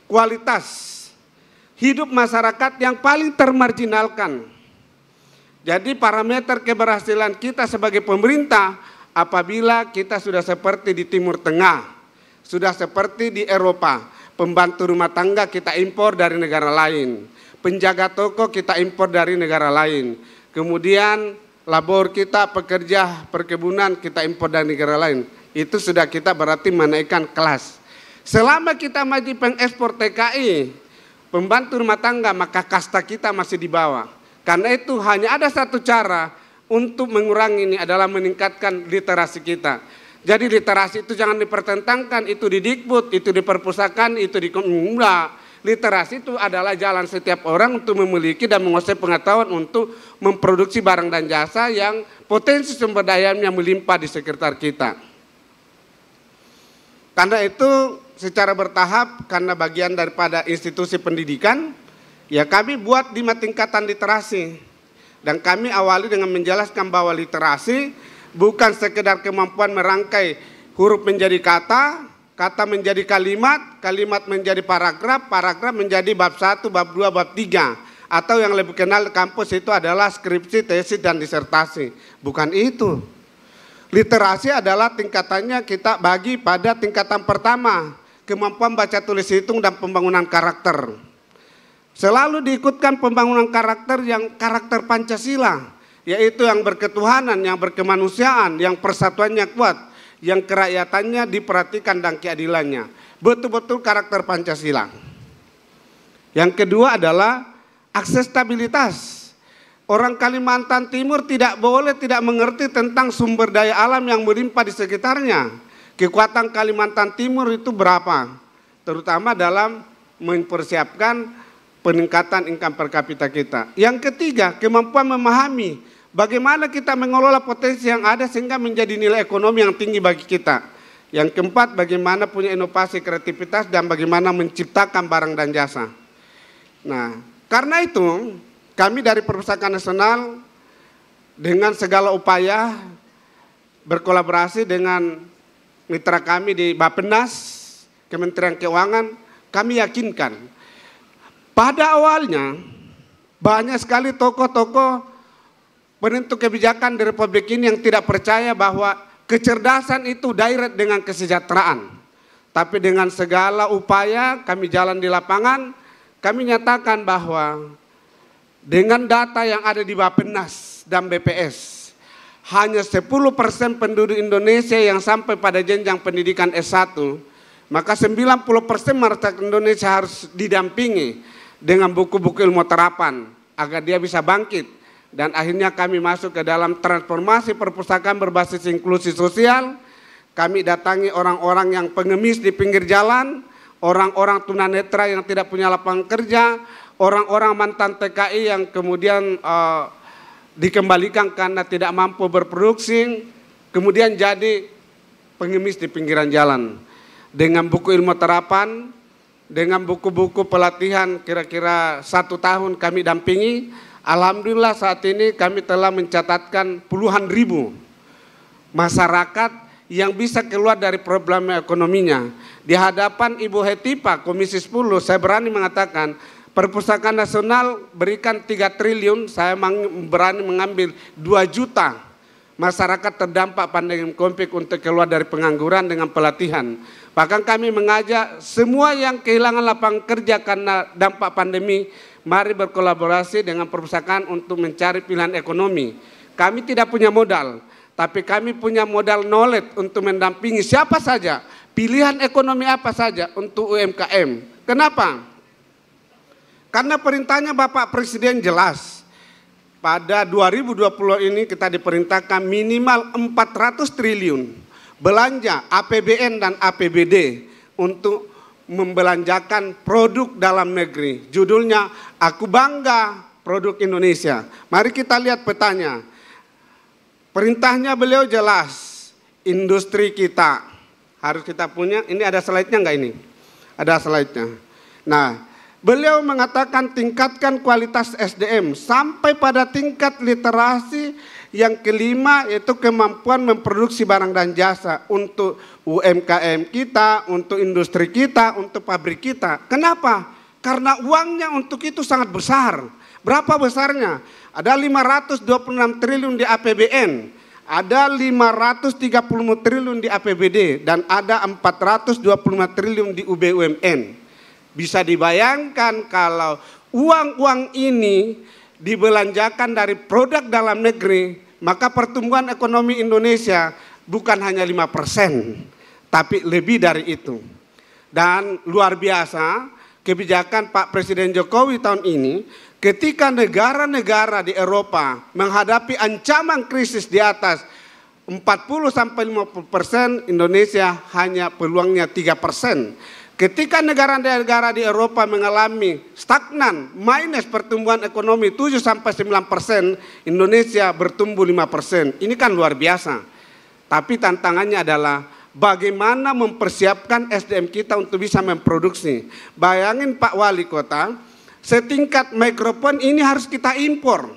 kualitas hidup masyarakat yang paling termarginalkan. Jadi parameter keberhasilan kita sebagai pemerintah apabila kita sudah seperti di Timur Tengah, sudah seperti di Eropa, pembantu rumah tangga kita impor dari negara lain, penjaga toko kita impor dari negara lain, kemudian labor kita, pekerja perkebunan kita impor dari negara lain. Itu sudah kita berarti menaikkan kelas. Selama kita maju pengekspor TKI, pembantu rumah tangga, maka kasta kita masih di bawah. Karena itu hanya ada satu cara untuk mengurangi ini adalah meningkatkan literasi kita. Jadi literasi itu jangan dipertentangkan, itu di Dikbud, itu di perpustakaan, itu di enggak. Literasi itu adalah jalan setiap orang untuk memiliki dan menguasai pengetahuan untuk memproduksi barang dan jasa yang potensi sumber dayanya melimpah di sekitar kita. Karena itu secara bertahap, karena bagian daripada institusi pendidikan, ya kami buat 5 tingkatan literasi. Dan kami awali dengan menjelaskan bahwa literasi bukan sekedar kemampuan merangkai huruf menjadi kata, kata menjadi kalimat, kalimat menjadi paragraf, paragraf menjadi bab 1, bab 2, bab 3. Atau yang lebih kenal di kampus itu adalah skripsi, tesis, dan disertasi. Bukan itu. Literasi adalah tingkatannya kita bagi pada tingkatan pertama, kemampuan baca tulis hitung dan pembangunan karakter. Selalu diikutkan pembangunan karakter yang karakter Pancasila, yaitu yang berketuhanan, yang berkemanusiaan, yang persatuannya kuat, yang keracyatannya diperhatikan dan keadilannya. Betul-betul karakter Pancasila. Yang kedua adalah aksesibilitas. Orang Kalimantan Timur tidak boleh tidak mengerti tentang sumber daya alam yang melimpah di sekitarnya. Kekuatan Kalimantan Timur itu berapa? Terutama dalam mempersiapkan peningkatan income per kapita kita. Yang ketiga, kemampuan memahami bagaimana kita mengelola potensi yang ada sehingga menjadi nilai ekonomi yang tinggi bagi kita. Yang keempat, bagaimana punya inovasi kreativitas dan bagaimana menciptakan barang dan jasa. Nah, karena itu kami dari Perpustakaan Nasional dengan segala upaya berkolaborasi dengan mitra kami di Bappenas, Kementerian Keuangan, kami yakinkan pada awalnya banyak sekali tokoh-tokoh penentu kebijakan di Republik ini yang tidak percaya bahwa kecerdasan itu direct dengan kesejahteraan. Tapi dengan segala upaya kami jalan di lapangan, kami nyatakan bahwa dengan data yang ada di Bappenas dan BPS, hanya 10% penduduk Indonesia yang sampai pada jenjang pendidikan S1, maka 90% masyarakat Indonesia harus didampingi dengan buku-buku ilmu terapan agar dia bisa bangkit. Dan akhirnya kami masuk ke dalam transformasi perpustakaan berbasis inklusi sosial. Kami datangi orang-orang yang pengemis di pinggir jalan, orang-orang tunanetra yang tidak punya lapangan kerja, orang-orang mantan TKI yang kemudian dikembalikan karena tidak mampu berproduksi, kemudian jadi pengemis di pinggiran jalan. Dengan buku ilmu terapan, dengan buku-buku pelatihan kira-kira 1 tahun kami dampingi, alhamdulillah saat ini kami telah mencatatkan puluhan ribu masyarakat yang bisa keluar dari problem ekonominya. Di hadapan Ibu Hetipa, Komisi 10, saya berani mengatakan, Perpustakaan Nasional berikan 3 triliun, saya berani mengambil 2 juta masyarakat terdampak pandemi COVID untuk keluar dari pengangguran dengan pelatihan. Bahkan kami mengajak semua yang kehilangan lapangan kerja karena dampak pandemi, mari berkolaborasi dengan perpustakaan untuk mencari pilihan ekonomi. Kami tidak punya modal, tapi kami punya modal knowledge untuk mendampingi siapa saja, pilihan ekonomi apa saja untuk UMKM. Kenapa? Karena perintahnya Bapak Presiden jelas. Pada 2020 ini kita diperintahkan minimal 400 triliun belanja APBN dan APBD untuk membelanjakan produk dalam negeri. Judulnya, Aku Bangga Produk Indonesia. Mari kita lihat petanya. Perintahnya beliau jelas, industri kita harus kita punya. Ini ada slide-nya enggak ini? Ada slide-nya. Nah, beliau mengatakan tingkatkan kualitas SDM sampai pada tingkat literasi. Yang kelima yaitu kemampuan memproduksi barang dan jasa untuk UMKM kita, untuk industri kita, untuk pabrik kita. Kenapa? Karena uangnya untuk itu sangat besar. Berapa besarnya? Ada 526 triliun di APBN, ada 530 triliun di APBD, dan ada 425 triliun di UBUMN. Bisa dibayangkan kalau uang-uang ini dibelanjakan dari produk dalam negeri, maka pertumbuhan ekonomi Indonesia bukan hanya 5%, tapi lebih dari itu. Dan luar biasa kebijakan Pak Presiden Jokowi tahun ini, ketika negara-negara di Eropa menghadapi ancaman krisis di atas 40-50%, Indonesia hanya peluangnya 3%. Ketika negara-negara di Eropa mengalami stagnan, minus pertumbuhan ekonomi 7-9%, Indonesia bertumbuh 5%. Ini kan luar biasa. Tapi tantangannya adalah bagaimana mempersiapkan SDM kita untuk bisa memproduksi. Bayangin Pak Wali Kota, setingkat mikrofon ini harus kita impor.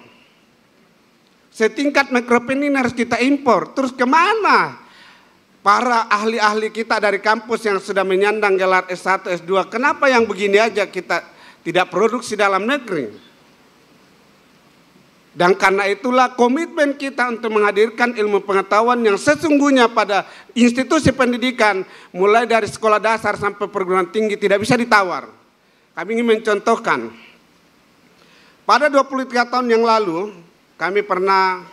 Setingkat mikrofon ini harus kita impor. Terus kemana para ahli-ahli kita dari kampus yang sudah menyandang gelar S1, S2, kenapa yang begini aja kita tidak produksi dalam negeri? Dan karena itulah komitmen kita untuk menghadirkan ilmu pengetahuan yang sesungguhnya pada institusi pendidikan, mulai dari sekolah dasar sampai perguruan tinggi tidak bisa ditawar. Kami ingin mencontohkan, pada 23 tahun yang lalu, kami pernah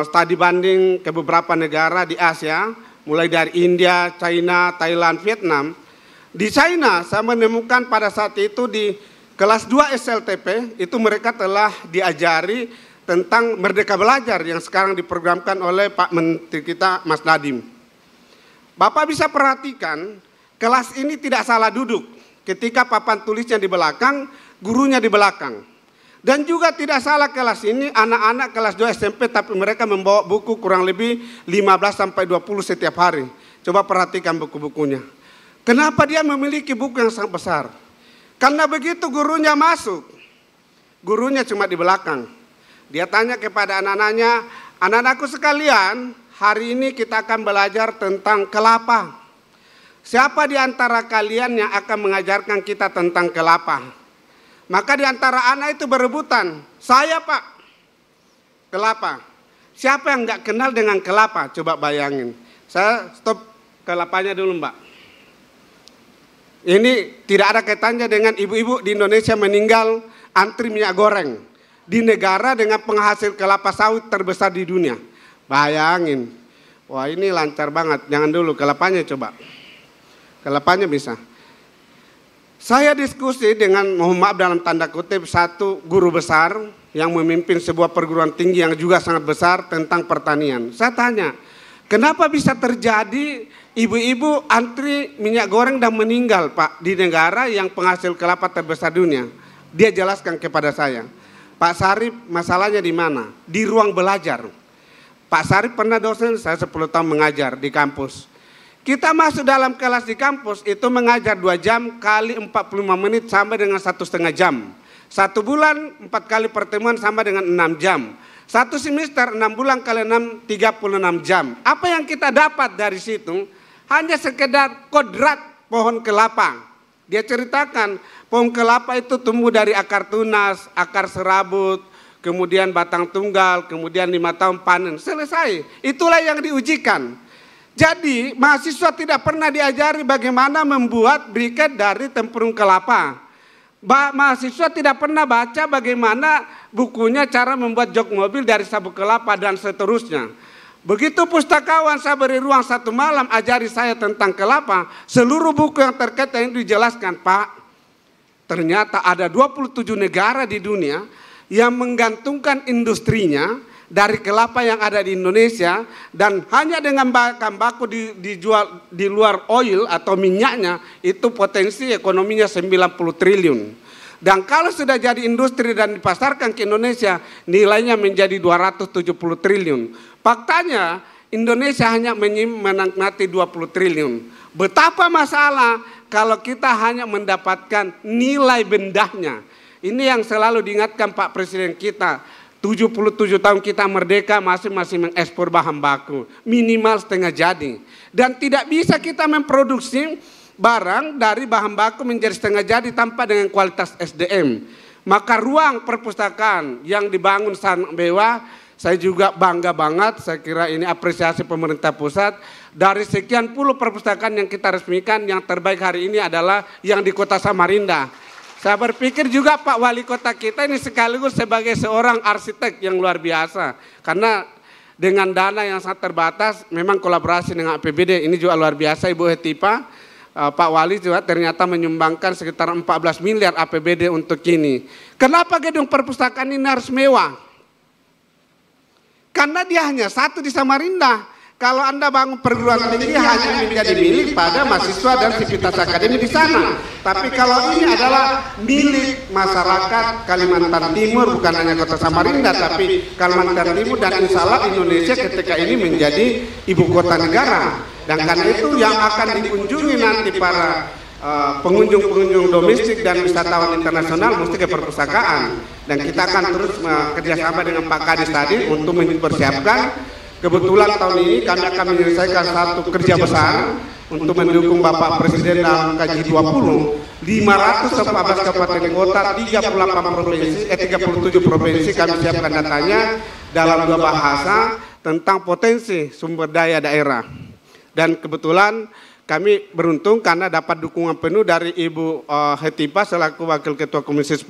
studi banding ke beberapa negara di Asia, mulai dari India, China, Thailand, Vietnam. Di China saya menemukan pada saat itu di kelas 2 SLTP itu mereka telah diajari tentang Merdeka Belajar yang sekarang diprogramkan oleh Pak Menteri kita Mas Nadiem. Bapak bisa perhatikan kelas ini tidak salah duduk. Ketika papan tulisnya di belakang, gurunya di belakang. Dan juga tidak salah kelas ini anak-anak kelas 2 SMP tapi mereka membawa buku kurang lebih 15-20 setiap hari. Coba perhatikan buku-bukunya. Kenapa dia memiliki buku yang sangat besar? Karena begitu gurunya masuk, gurunya cuma di belakang. Dia tanya kepada anak-anaknya, anak-anakku sekalian, hari ini kita akan belajar tentang kelapa. Siapa di antara kalian yang akan mengajarkan kita tentang kelapa? Maka di antara anak itu berebutan, saya Pak, kelapa. Siapa yang nggak kenal dengan kelapa? Coba bayangin. Saya stop kelapanya dulu Mbak. Ini tidak ada kaitannya dengan ibu-ibu di Indonesia meninggal antri minyak goreng. Di negara dengan penghasil kelapa sawit terbesar di dunia. Bayangin. Wah ini lancar banget, jangan dulu kelapanya coba. Kelapanya bisa. Saya diskusi dengan, mohon maaf dalam tanda kutip, satu guru besar yang memimpin sebuah perguruan tinggi yang juga sangat besar tentang pertanian. Saya tanya, kenapa bisa terjadi ibu-ibu antri minyak goreng dan meninggal Pak di negara yang penghasil kelapa terbesar dunia? Dia jelaskan kepada saya, Pak Sarip masalahnya di mana? Di ruang belajar. Pak Sarip pernah dosen, saya 10 tahun mengajar di kampus. Kita masuk dalam kelas di kampus itu mengajar 2 jam kali 45 menit sampai dengan 1,5 jam. 1 bulan 4 kali pertemuan sama dengan 6 jam. 1 semester 6 bulan kali 6 36 jam. Apa yang kita dapat dari situ? Hanya sekedar kodrat pohon kelapa. Dia ceritakan pohon kelapa itu tumbuh dari akar tunas, akar serabut, kemudian batang tunggal, kemudian 5 tahun panen. Selesai. Itulah yang diujikan. Jadi mahasiswa tidak pernah diajari bagaimana membuat briket dari tempurung kelapa. Mahasiswa tidak pernah baca bagaimana bukunya cara membuat jok mobil dari sabuk kelapa dan seterusnya. Begitu pustakawan saya beri ruang 1 malam ajari saya tentang kelapa, seluruh buku yang terkait yang dijelaskan, Pak, ternyata ada 27 negara di dunia yang menggantungkan industrinya dari kelapa yang ada di Indonesia, dan hanya dengan bahan baku dijual di luar oil atau minyaknya itu potensi ekonominya 90 triliun. Dan kalau sudah jadi industri dan dipasarkan ke Indonesia nilainya menjadi 270 triliun. Faktanya Indonesia hanya menikmati 20 triliun. Betapa masalah kalau kita hanya mendapatkan nilai bendahnya. Ini yang selalu diingatkan Pak Presiden kita. 77 tahun kita merdeka masing-masing mengekspor bahan baku. Minimal setengah jadi. Dan tidak bisa kita memproduksi barang dari bahan baku menjadi setengah jadi tanpa dengan kualitas SDM. Maka ruang perpustakaan yang dibangun sangat mewah, saya juga bangga banget, saya kira ini apresiasi pemerintah pusat. Dari sekian puluh perpustakaan yang kita resmikan, yang terbaik hari ini adalah yang di Kota Samarinda. Saya berpikir juga Pak Wali Kota kita ini sekaligus sebagai seorang arsitek yang luar biasa. Karena dengan dana yang sangat terbatas, memang kolaborasi dengan APBD ini juga luar biasa. Ibu Hetipa, Pak Wali juga ternyata menyumbangkan sekitar 14 miliar APBD untuk ini. Kenapa gedung perpustakaan ini harus mewah? Karena dia hanya 1 di Samarinda. Kalau Anda bangun perguruan tinggi hanya menjadi milik pada mahasiswa dan sivitas akademi di sana. Tapi kalau ini adalah milik masyarakat Kalimantan Timur, bukan hanya Kota Samarinda, tapi Kalimantan Timur dan insya Allah Indonesia ketika ini menjadi ibu kota negara. Dan karena itu yang akan dikunjungi nanti para pengunjung-pengunjung domestik dan wisatawan internasional mesti ke perpustakaan. Dan kita akan terus kerjasama dengan Pak Kadis tadi untuk mempersiapkan. Kebetulan tahun ini kami akan menyelesaikan satu kerja besar untuk mendukung Bapak Presiden dalam KJ 20, 514 kabupaten kota, 37 provinsi kami siapkan datanya dalam 2 bahasa tentang potensi sumber daya daerah. Dan kebetulan kami beruntung karena dapat dukungan penuh dari Ibu Hetipa selaku Wakil Ketua Komisi 10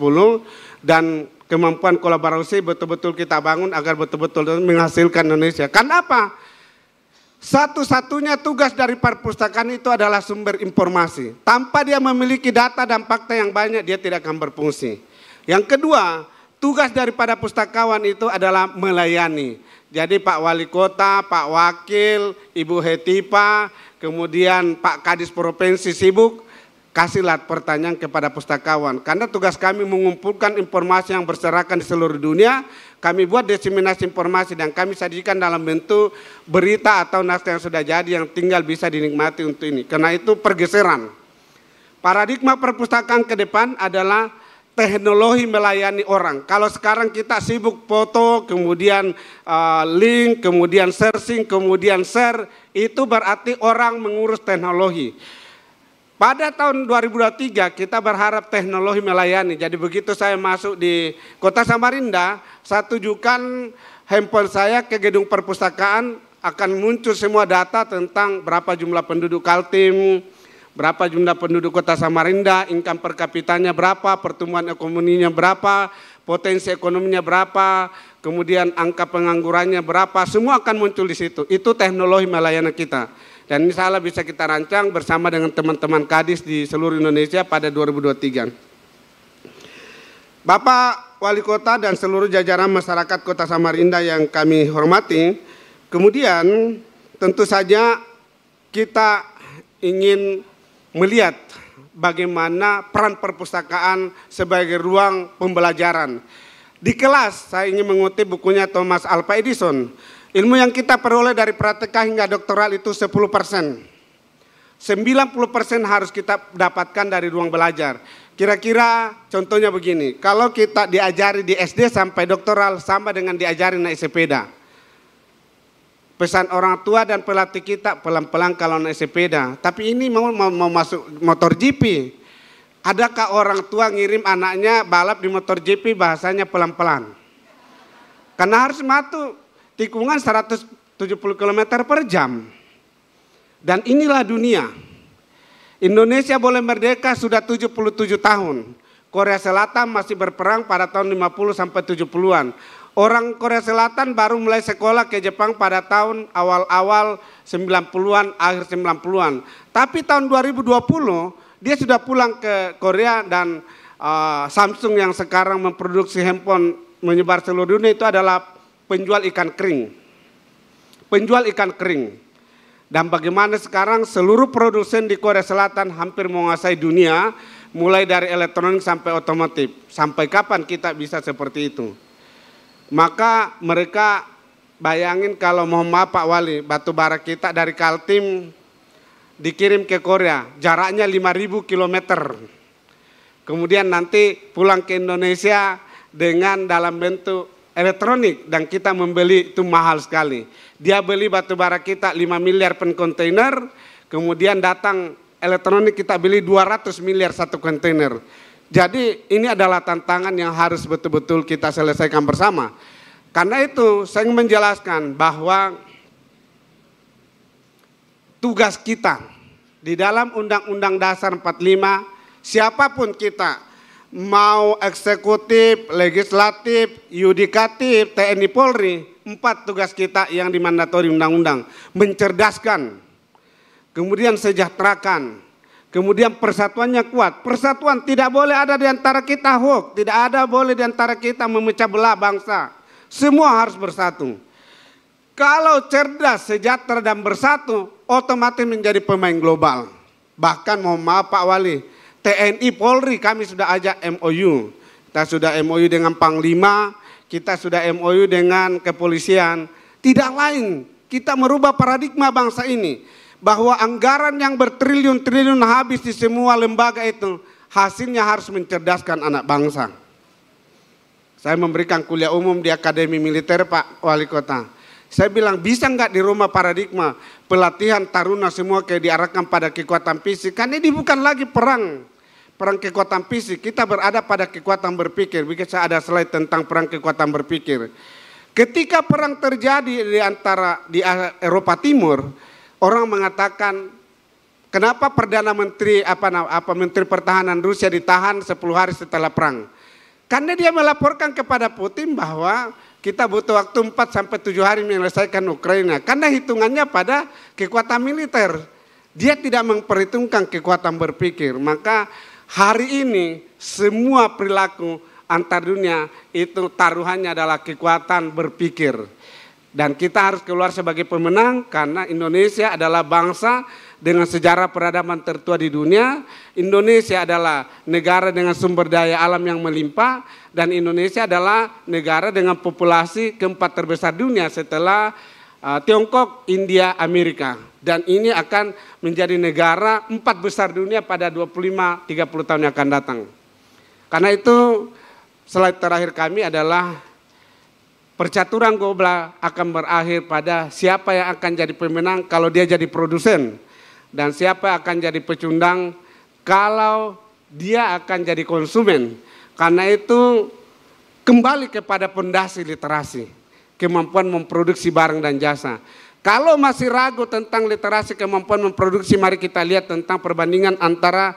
dan kemampuan kolaborasi betul-betul kita bangun agar betul-betul menghasilkan Indonesia. Karena apa? Satu-satunya tugas dari perpustakaan itu adalah sumber informasi. Tanpa dia memiliki data dan fakta yang banyak, dia tidak akan berfungsi. Yang kedua, tugas daripada pustakawan itu adalah melayani. Jadi Pak Wali Kota, Pak Wakil, Ibu Hetipa, kemudian Pak Kadis Provinsi sibuk, kasihlah pertanyaan kepada pustakawan. Karena tugas kami mengumpulkan informasi yang berserakan di seluruh dunia, kami buat diseminasi informasi dan kami sajikan dalam bentuk berita atau naskah yang sudah jadi yang tinggal bisa dinikmati untuk ini. Karena itu pergeseran. Paradigma perpustakaan ke depan adalah teknologi melayani orang. Kalau sekarang kita sibuk foto, kemudian link, kemudian searching, kemudian share, itu berarti orang mengurus teknologi. Pada tahun 2023 kita berharap teknologi melayani. Jadi begitu saya masuk di Kota Samarinda, saya tujukan handphone saya ke gedung perpustakaan, akan muncul semua data tentang berapa jumlah penduduk Kaltim, berapa jumlah penduduk Kota Samarinda, income per kapitanya berapa, pertumbuhan ekonominya berapa, potensi ekonominya berapa, kemudian angka penganggurannya berapa, semua akan muncul di situ. Itu teknologi melayani kita. Dan insya Allah bisa kita rancang bersama dengan teman-teman Kadis di seluruh Indonesia pada 2023. Bapak Wali Kota dan seluruh jajaran masyarakat Kota Samarinda yang kami hormati, kemudian tentu saja kita ingin melihat bagaimana peran perpustakaan sebagai ruang pembelajaran. Di kelas saya ingin mengutip bukunya Thomas Alva Edison. Ilmu yang kita peroleh dari pratika hingga doktoral itu 10%. 90% harus kita dapatkan dari ruang belajar. Kira-kira contohnya begini, kalau kita diajari di SD sampai doktoral sama dengan diajari naik sepeda. Pesan orang tua dan pelatih kita pelan-pelan kalau naik sepeda. Tapi ini mau masuk motor GP. Adakah orang tua ngirim anaknya balap di motor GP bahasanya pelan-pelan? Karena harus matu tikungan 170 km per jam. Dan inilah dunia. Indonesia boleh merdeka sudah 77 tahun. Korea Selatan masih berperang pada tahun 50 sampai 70-an. Orang Korea Selatan baru mulai sekolah ke Jepang pada tahun awal-awal 90-an, akhir 90-an. Tapi tahun 2020 dia sudah pulang ke Korea dan Samsung yang sekarang memproduksi handphone menyebar seluruh dunia itu adalah penjual ikan kering. Penjual ikan kering. Dan bagaimana sekarang seluruh produsen di Korea Selatan hampir menguasai dunia, mulai dari elektronik sampai otomotif. Sampai kapan kita bisa seperti itu? Maka mereka bayangin kalau mohon maaf Pak Wali, batu bara kita dari Kaltim dikirim ke Korea, jaraknya 5.000 km. Kemudian nanti pulang ke Indonesia dengan dalam bentuk elektronik dan kita membeli itu mahal sekali. Dia beli batu bara kita 5 miliar pen kontainer, kemudian datang elektronik kita beli 200 miliar satu kontainer. Jadi ini adalah tantangan yang harus betul-betul kita selesaikan bersama. Karena itu saya ingin menjelaskan bahwa tugas kita di dalam Undang-Undang Dasar 45, siapapun kita, mau eksekutif, legislatif, yudikatif, TNI Polri, 4 tugas kita yang dimandatori undang-undang. Mencerdaskan, kemudian sejahterakan, kemudian persatuannya kuat. Persatuan tidak boleh ada di antara kita hoax, tidak ada boleh di antara kita memecah belah bangsa. Semua harus bersatu. Kalau cerdas, sejahtera dan bersatu, otomatis menjadi pemain global. Bahkan mohon maaf Pak Wali, TNI Polri kami sudah ajak MOU. Kita sudah MOU dengan Panglima, kita sudah MOU dengan kepolisian. Tidak lain, kita merubah paradigma bangsa ini. Bahwa anggaran yang bertriliun-triliun habis di semua lembaga itu, hasilnya harus mencerdaskan anak bangsa. Saya memberikan kuliah umum di Akademi Militer Pak Wali Kota. Saya bilang bisa nggak di rumah paradigma pelatihan taruna semua kayak diarahkan pada kekuatan fisik. Karena ini bukan lagi perang kekuatan fisik. Kita berada pada kekuatan berpikir. Bisa ada slide tentang perang kekuatan berpikir. Ketika perang terjadi di Eropa Timur, orang mengatakan kenapa Perdana Menteri Menteri Pertahanan Rusia ditahan 10 hari setelah perang. Karena dia melaporkan kepada Putin bahwa kita butuh waktu 4-7 hari menyelesaikan Ukraina. Karena hitungannya pada kekuatan militer. Dia tidak memperhitungkan kekuatan berpikir. Maka hari ini semua perilaku antar dunia itu taruhannya adalah kekuatan berpikir. Dan kita harus keluar sebagai pemenang karena Indonesia adalah bangsa dengan sejarah peradaban tertua di dunia. Indonesia adalah negara dengan sumber daya alam yang melimpah. Dan Indonesia adalah negara dengan populasi keempat terbesar dunia setelah Tiongkok, India, Amerika. Dan ini akan menjadi negara 4 besar dunia pada 25-30 tahun yang akan datang. Karena itu slide terakhir kami adalah percaturan global akan berakhir pada siapa yang akan jadi pemenang kalau dia jadi produsen. Dan siapa akan jadi pecundang kalau dia akan jadi konsumen. Karena itu kembali kepada pondasi literasi. Kemampuan memproduksi barang dan jasa. Kalau masih ragu tentang literasi kemampuan memproduksi, mari kita lihat tentang perbandingan antara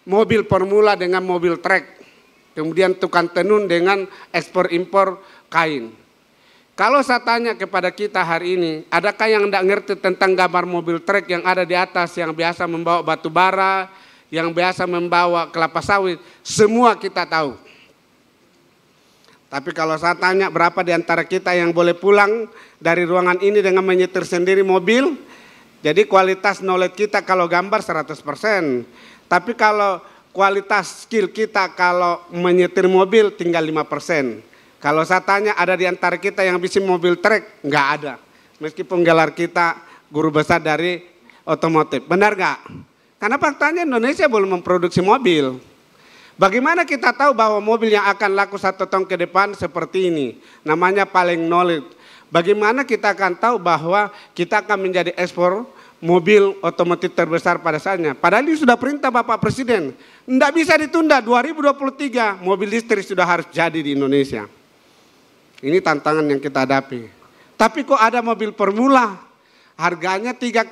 mobil formula dengan mobil trek. Kemudian tukang tenun dengan ekspor impor kain. Kalau saya tanya kepada kita hari ini, adakah yang tidak ngerti tentang gambar mobil trek yang ada di atas yang biasa membawa batu bara, yang biasa membawa kelapa sawit, semua kita tahu. Tapi kalau saya tanya berapa di antara kita yang boleh pulang dari ruangan ini dengan menyetir sendiri mobil, Jadi kualitas knowledge kita kalau gambar 100%. Tapi kalau kualitas skill kita kalau menyetir mobil tinggal 5%. Kalau saya tanya ada di antara kita yang bisa mobil trek? Nggak ada. Meskipun gelar kita guru besar dari otomotif. Benar nggak? Karena faktanya Indonesia belum memproduksi mobil. Bagaimana kita tahu bahwa mobil yang akan laku 1 tahun ke depan seperti ini? Namanya paling knowledge. Bagaimana kita akan tahu bahwa kita akan menjadi ekspor mobil otomotif terbesar pada saatnya? Padahal ini sudah perintah Bapak Presiden. Tidak bisa ditunda, 2023 mobil listrik sudah harus jadi di Indonesia. Ini tantangan yang kita hadapi. Tapi kok ada mobil Formula, harganya 3,5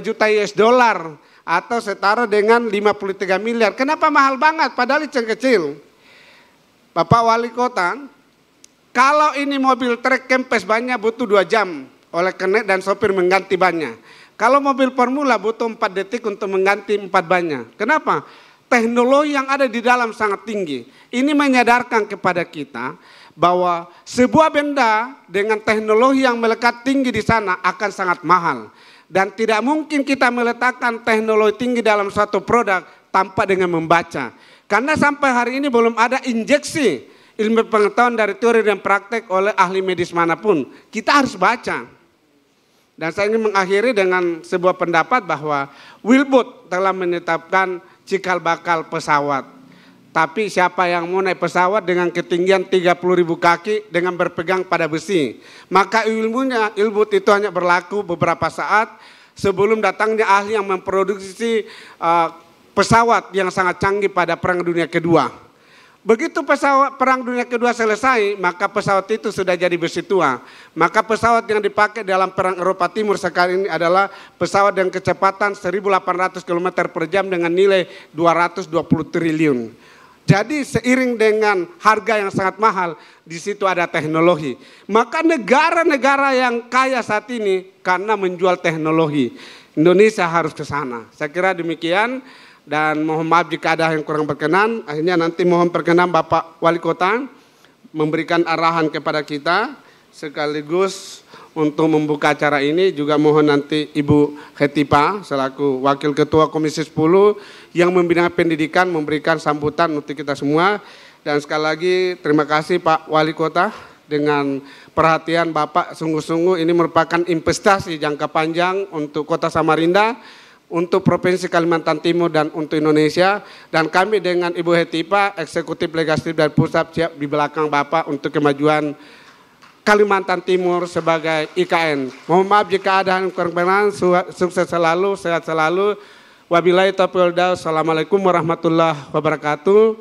juta US dollar. Atau setara dengan 53 miliar. Kenapa mahal banget padahal kecil? Bapak Wali Kota, kalau ini mobil trek kempes bannya butuh 2 jam oleh kernet dan sopir mengganti bannya. Kalau mobil Formula butuh 4 detik untuk mengganti 4 bannya. Kenapa? Teknologi yang ada di dalam sangat tinggi. Ini menyadarkan kepada kita bahwa sebuah benda dengan teknologi yang melekat tinggi di sana akan sangat mahal. Dan tidak mungkin kita meletakkan teknologi tinggi dalam suatu produk tanpa dengan membaca. Karena sampai hari ini belum ada injeksi ilmu pengetahuan dari teori dan praktek oleh ahli medis manapun. Kita harus baca. Dan saya ingin mengakhiri dengan sebuah pendapat bahwa Wilbur telah menetapkan cikal bakal pesawat. Tapi siapa yang mau naik pesawat dengan ketinggian 30.000 kaki dengan berpegang pada besi. Maka ilmu itu hanya berlaku beberapa saat sebelum datangnya ahli yang memproduksi pesawat yang sangat canggih pada Perang Dunia Kedua. Begitu Perang Dunia Kedua selesai, maka pesawat itu sudah jadi besi tua. Maka pesawat yang dipakai dalam Perang Eropa Timur sekarang ini adalah pesawat dengan kecepatan 1.800 km per jam dengan nilai 220 triliun. Jadi seiring dengan harga yang sangat mahal, di situ ada teknologi. Maka negara-negara yang kaya saat ini karena menjual teknologi. Indonesia harus ke sana. Saya kira demikian dan mohon maaf jika ada yang kurang berkenan. Akhirnya nanti mohon perkenan Bapak Wali Kota memberikan arahan kepada kita sekaligus untuk membuka acara ini juga mohon nanti Ibu Hetipa selaku Wakil Ketua Komisi 10 yang membina pendidikan memberikan sambutan untuk kita semua. Dan sekali lagi terima kasih Pak Wali Kota dengan perhatian Bapak sungguh-sungguh ini merupakan investasi jangka panjang untuk Kota Samarinda, untuk Provinsi Kalimantan Timur dan untuk Indonesia. Dan kami dengan Ibu Hetipa, Eksekutif Legislatif dan Pusat siap di belakang Bapak untuk kemajuan Kalimantan Timur sebagai IKN. Mohon maaf jika ada yang kurang berkenan, sukses selalu, sehat selalu. Wabillahi taufiq wal hidayah. Assalamualaikum warahmatullahi wabarakatuh.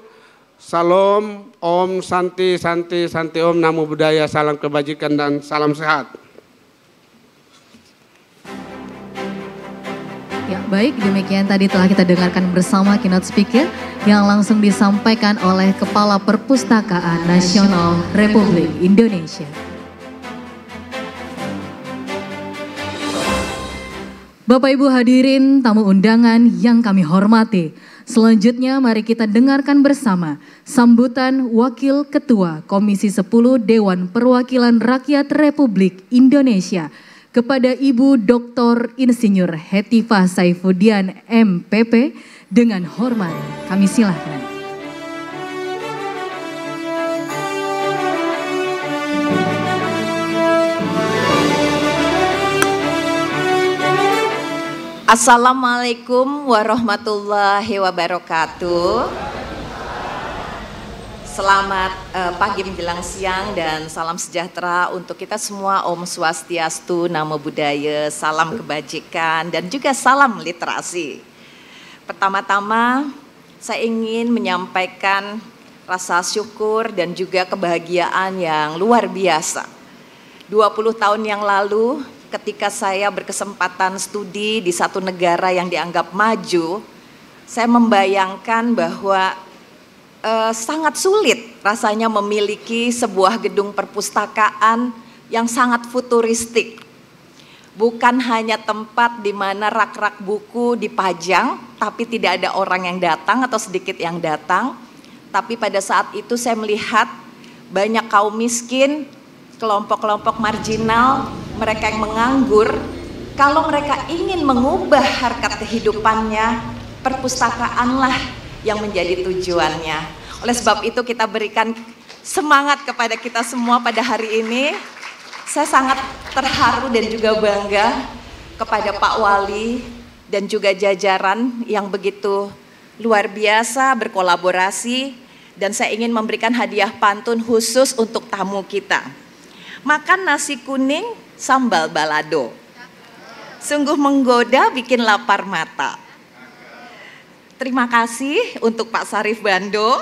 Salam, Om, Santi, Santi, Santi Om, Namo Buddhaya, salam kebajikan dan salam sehat. Ya, baik, demikian tadi telah kita dengarkan bersama keynote speaker yang langsung disampaikan oleh Kepala Perpustakaan Nasional Republik Indonesia. Bapak Ibu hadirin tamu undangan yang kami hormati. Selanjutnya mari kita dengarkan bersama sambutan Wakil Ketua Komisi 10 Dewan Perwakilan Rakyat Republik Indonesia kepada Ibu Dr. Insinyur Hetipa Saifuddin MPP dengan hormat kami silakan. Assalamualaikum warahmatullahi wabarakatuh. Selamat pagi menjelang siang dan salam sejahtera untuk kita semua. Om Swastiastu, Namo Buddhaya, salam kebajikan dan juga salam literasi. Pertama-tama saya ingin menyampaikan rasa syukur dan juga kebahagiaan yang luar biasa. 20 tahun yang lalu ketika saya berkesempatan studi di satu negara yang dianggap maju, saya membayangkan bahwa sangat sulit rasanya memiliki sebuah gedung perpustakaan yang sangat futuristik. Bukan hanya tempat di mana rak-rak buku dipajang, tapi tidak ada orang yang datang atau sedikit yang datang. Tapi pada saat itu saya melihat banyak kaum miskin, kelompok-kelompok marginal, mereka yang menganggur, Kalau mereka ingin mengubah harkat kehidupannya, perpustakaanlah yang menjadi tujuannya. Oleh sebab itu kita berikan semangat kepada kita semua pada hari ini. Saya sangat terharu dan juga bangga kepada Pak Wali dan juga jajaran yang begitu luar biasa berkolaborasi, dan saya ingin memberikan hadiah pantun khusus untuk tamu kita. Makan nasi kuning sambal balado, sungguh menggoda bikin lapar mata. Terima kasih untuk Pak Sarif Bando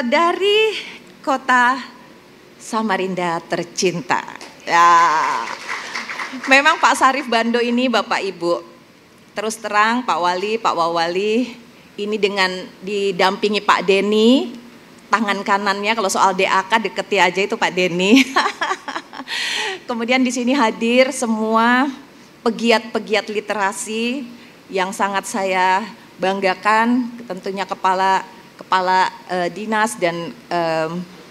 dari kota Samarinda tercinta. Ya, memang Pak Sarif Bando ini Bapak Ibu, terus terang Pak Wali, Pak Wawali ini dengan didampingi Pak Denny, tangan kanannya kalau soal DAK deketi aja itu Pak Denny. Kemudian di sini hadir semua pegiat-pegiat literasi yang sangat saya banggakan, tentunya kepala dinas dan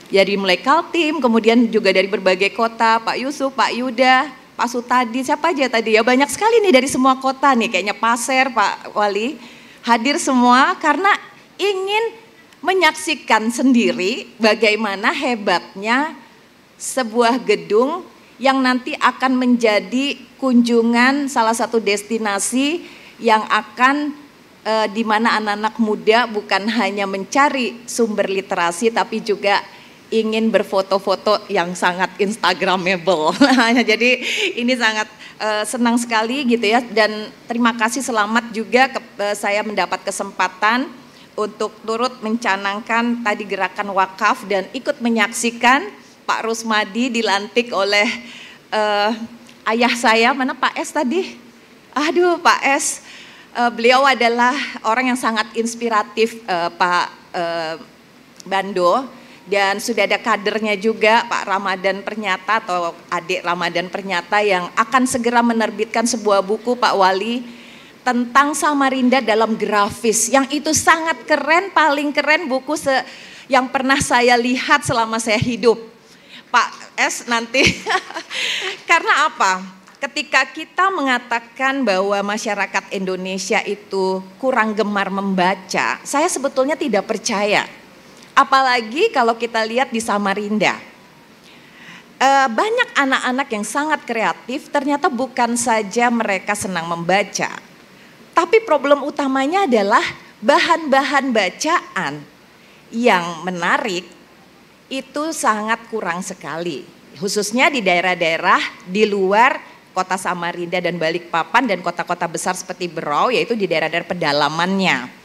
dari mulai Kaltim, kemudian juga dari berbagai kota, Pak Yusuf, Pak Yuda, Pak Sutadi, siapa aja tadi ya, banyak sekali nih dari semua kota nih, kayaknya Pasir, Pak Wali, hadir semua karena ingin menyaksikan sendiri bagaimana hebatnya sebuah gedung yang nanti akan menjadi kunjungan salah satu destinasi yang akan di mana anak-anak muda bukan hanya mencari sumber literasi tapi juga ingin berfoto-foto yang sangat instagramable. Jadi ini sangat senang sekali gitu ya, dan terima kasih, selamat juga saya mendapat kesempatan untuk turut mencanangkan tadi gerakan wakaf dan ikut menyaksikan Pak Rusmadi dilantik oleh ayah saya, mana Pak S tadi? Aduh Pak S, beliau adalah orang yang sangat inspiratif Pak Bando, dan sudah ada kadernya juga Pak Ramadan Pernyata atau adik Ramadan Pernyata yang akan segera menerbitkan sebuah buku Pak Wali tentang Samarinda dalam grafis, yang itu sangat keren, paling keren buku yang pernah saya lihat selama saya hidup. Pak S nanti, karena apa? Ketika kita mengatakan bahwa masyarakat Indonesia itu kurang gemar membaca, saya sebetulnya tidak percaya. Apalagi kalau kita lihat di Samarinda. Banyak anak-anak yang sangat kreatif, ternyata bukan saja mereka senang membaca. Tapi problem utamanya adalah bahan-bahan bacaan yang menarik itu sangat kurang sekali, khususnya di daerah-daerah di luar kota Samarinda dan Balikpapan dan kota-kota besar seperti Berau, yaitu di daerah-daerah pedalamannya.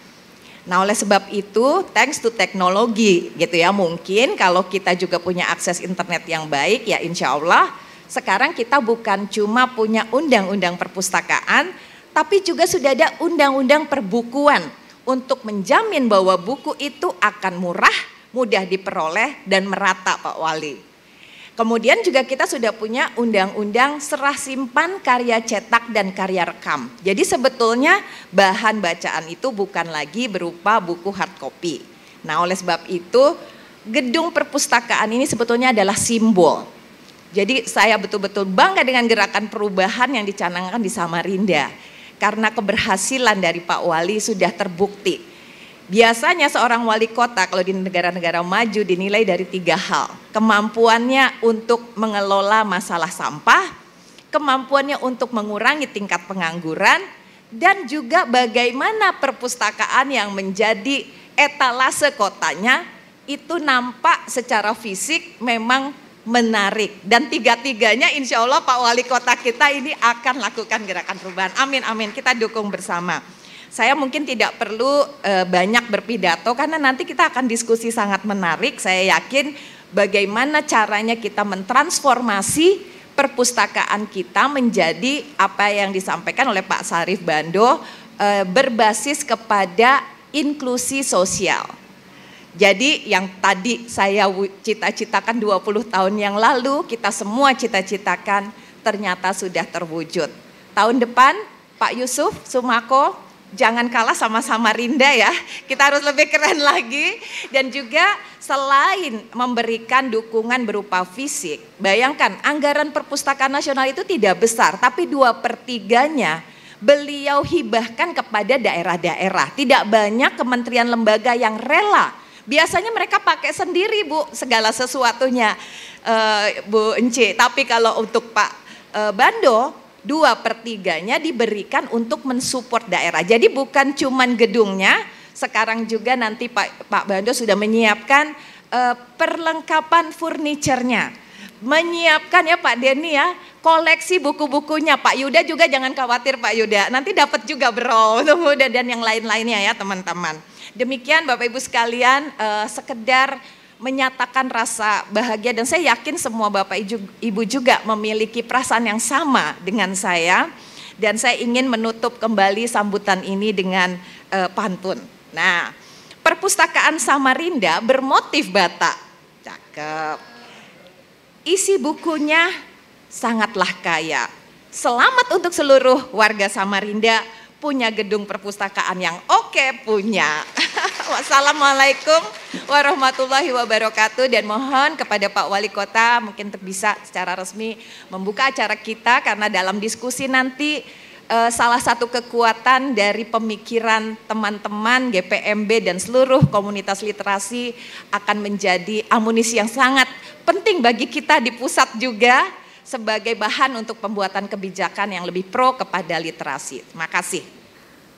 Nah, oleh sebab itu, thanks to teknologi gitu ya, mungkin kalau kita juga punya akses internet yang baik, ya insya Allah sekarang kita bukan cuma punya undang-undang perpustakaan, tapi juga sudah ada undang-undang perbukuan untuk menjamin bahwa buku itu akan murah, mudah diperoleh dan merata Pak Wali. Kemudian juga kita sudah punya undang-undang serah simpan karya cetak dan karya rekam. Jadi sebetulnya bahan bacaan itu bukan lagi berupa buku hard copy. Nah, oleh sebab itu gedung perpustakaan ini sebetulnya adalah simbol. Jadi saya betul-betul bangga dengan gerakan perubahan yang dicanangkan di Samarinda. Karena keberhasilan dari Pak Wali sudah terbukti. Biasanya seorang wali kota kalau di negara-negara maju dinilai dari 3 hal. Kemampuannya untuk mengelola masalah sampah, kemampuannya untuk mengurangi tingkat pengangguran, dan juga bagaimana perpustakaan yang menjadi etalase kotanya itu nampak secara fisik memang menarik. Dan 3-tiganya insya Allah Pak Wali Kota kita ini akan lakukan gerakan perubahan. Amin, amin, kita dukung bersama. Saya mungkin tidak perlu banyak berpidato karena nanti kita akan diskusi sangat menarik. Saya yakin bagaimana caranya kita mentransformasi perpustakaan kita menjadi apa yang disampaikan oleh Pak Sarif Bando, berbasis kepada inklusi sosial. Jadi yang tadi saya cita-citakan 20 tahun yang lalu, kita semua cita-citakan ternyata sudah terwujud. Tahun depan Pak Yusuf Sumako, jangan kalah sama Samarinda ya, kita harus lebih keren lagi. Dan juga selain memberikan dukungan berupa fisik, bayangkan anggaran perpustakaan nasional itu tidak besar, tapi 2/3-nya beliau hibahkan kepada daerah-daerah. Tidak banyak kementerian lembaga yang rela. Biasanya mereka pakai sendiri Bu segala sesuatunya, Bu Ence. Tapi kalau untuk Pak Bando, 2/3-nya diberikan untuk mensupport daerah. Jadi bukan cuman gedungnya, sekarang juga nanti Pak Bando sudah menyiapkan perlengkapan furniturnya. Menyiapkan ya Pak Denny ya, koleksi buku-bukunya. Pak Yuda juga jangan khawatir Pak Yuda, nanti dapat juga bro, dan yang lain-lainnya ya teman-teman. Demikian Bapak Ibu sekalian, sekedar menyatakan rasa bahagia, dan saya yakin semua Bapak Ibu juga memiliki perasaan yang sama dengan saya. Dan saya ingin menutup kembali sambutan ini dengan pantun. Nah, perpustakaan Samarinda bermotif Batak. Cakep. Isi bukunya sangatlah kaya. Selamat untuk seluruh warga Samarinda punya gedung perpustakaan yang oke punya. Wassalamualaikum warahmatullahi wabarakatuh, dan mohon kepada Pak Wali Kota mungkin bisa secara resmi membuka acara kita, karena dalam diskusi nanti salah satu kekuatan dari pemikiran teman-teman GPMB dan seluruh komunitas literasi akan menjadi amunisi yang sangat penting bagi kita di pusat juga sebagai bahan untuk pembuatan kebijakan yang lebih pro kepada literasi. Terima kasih.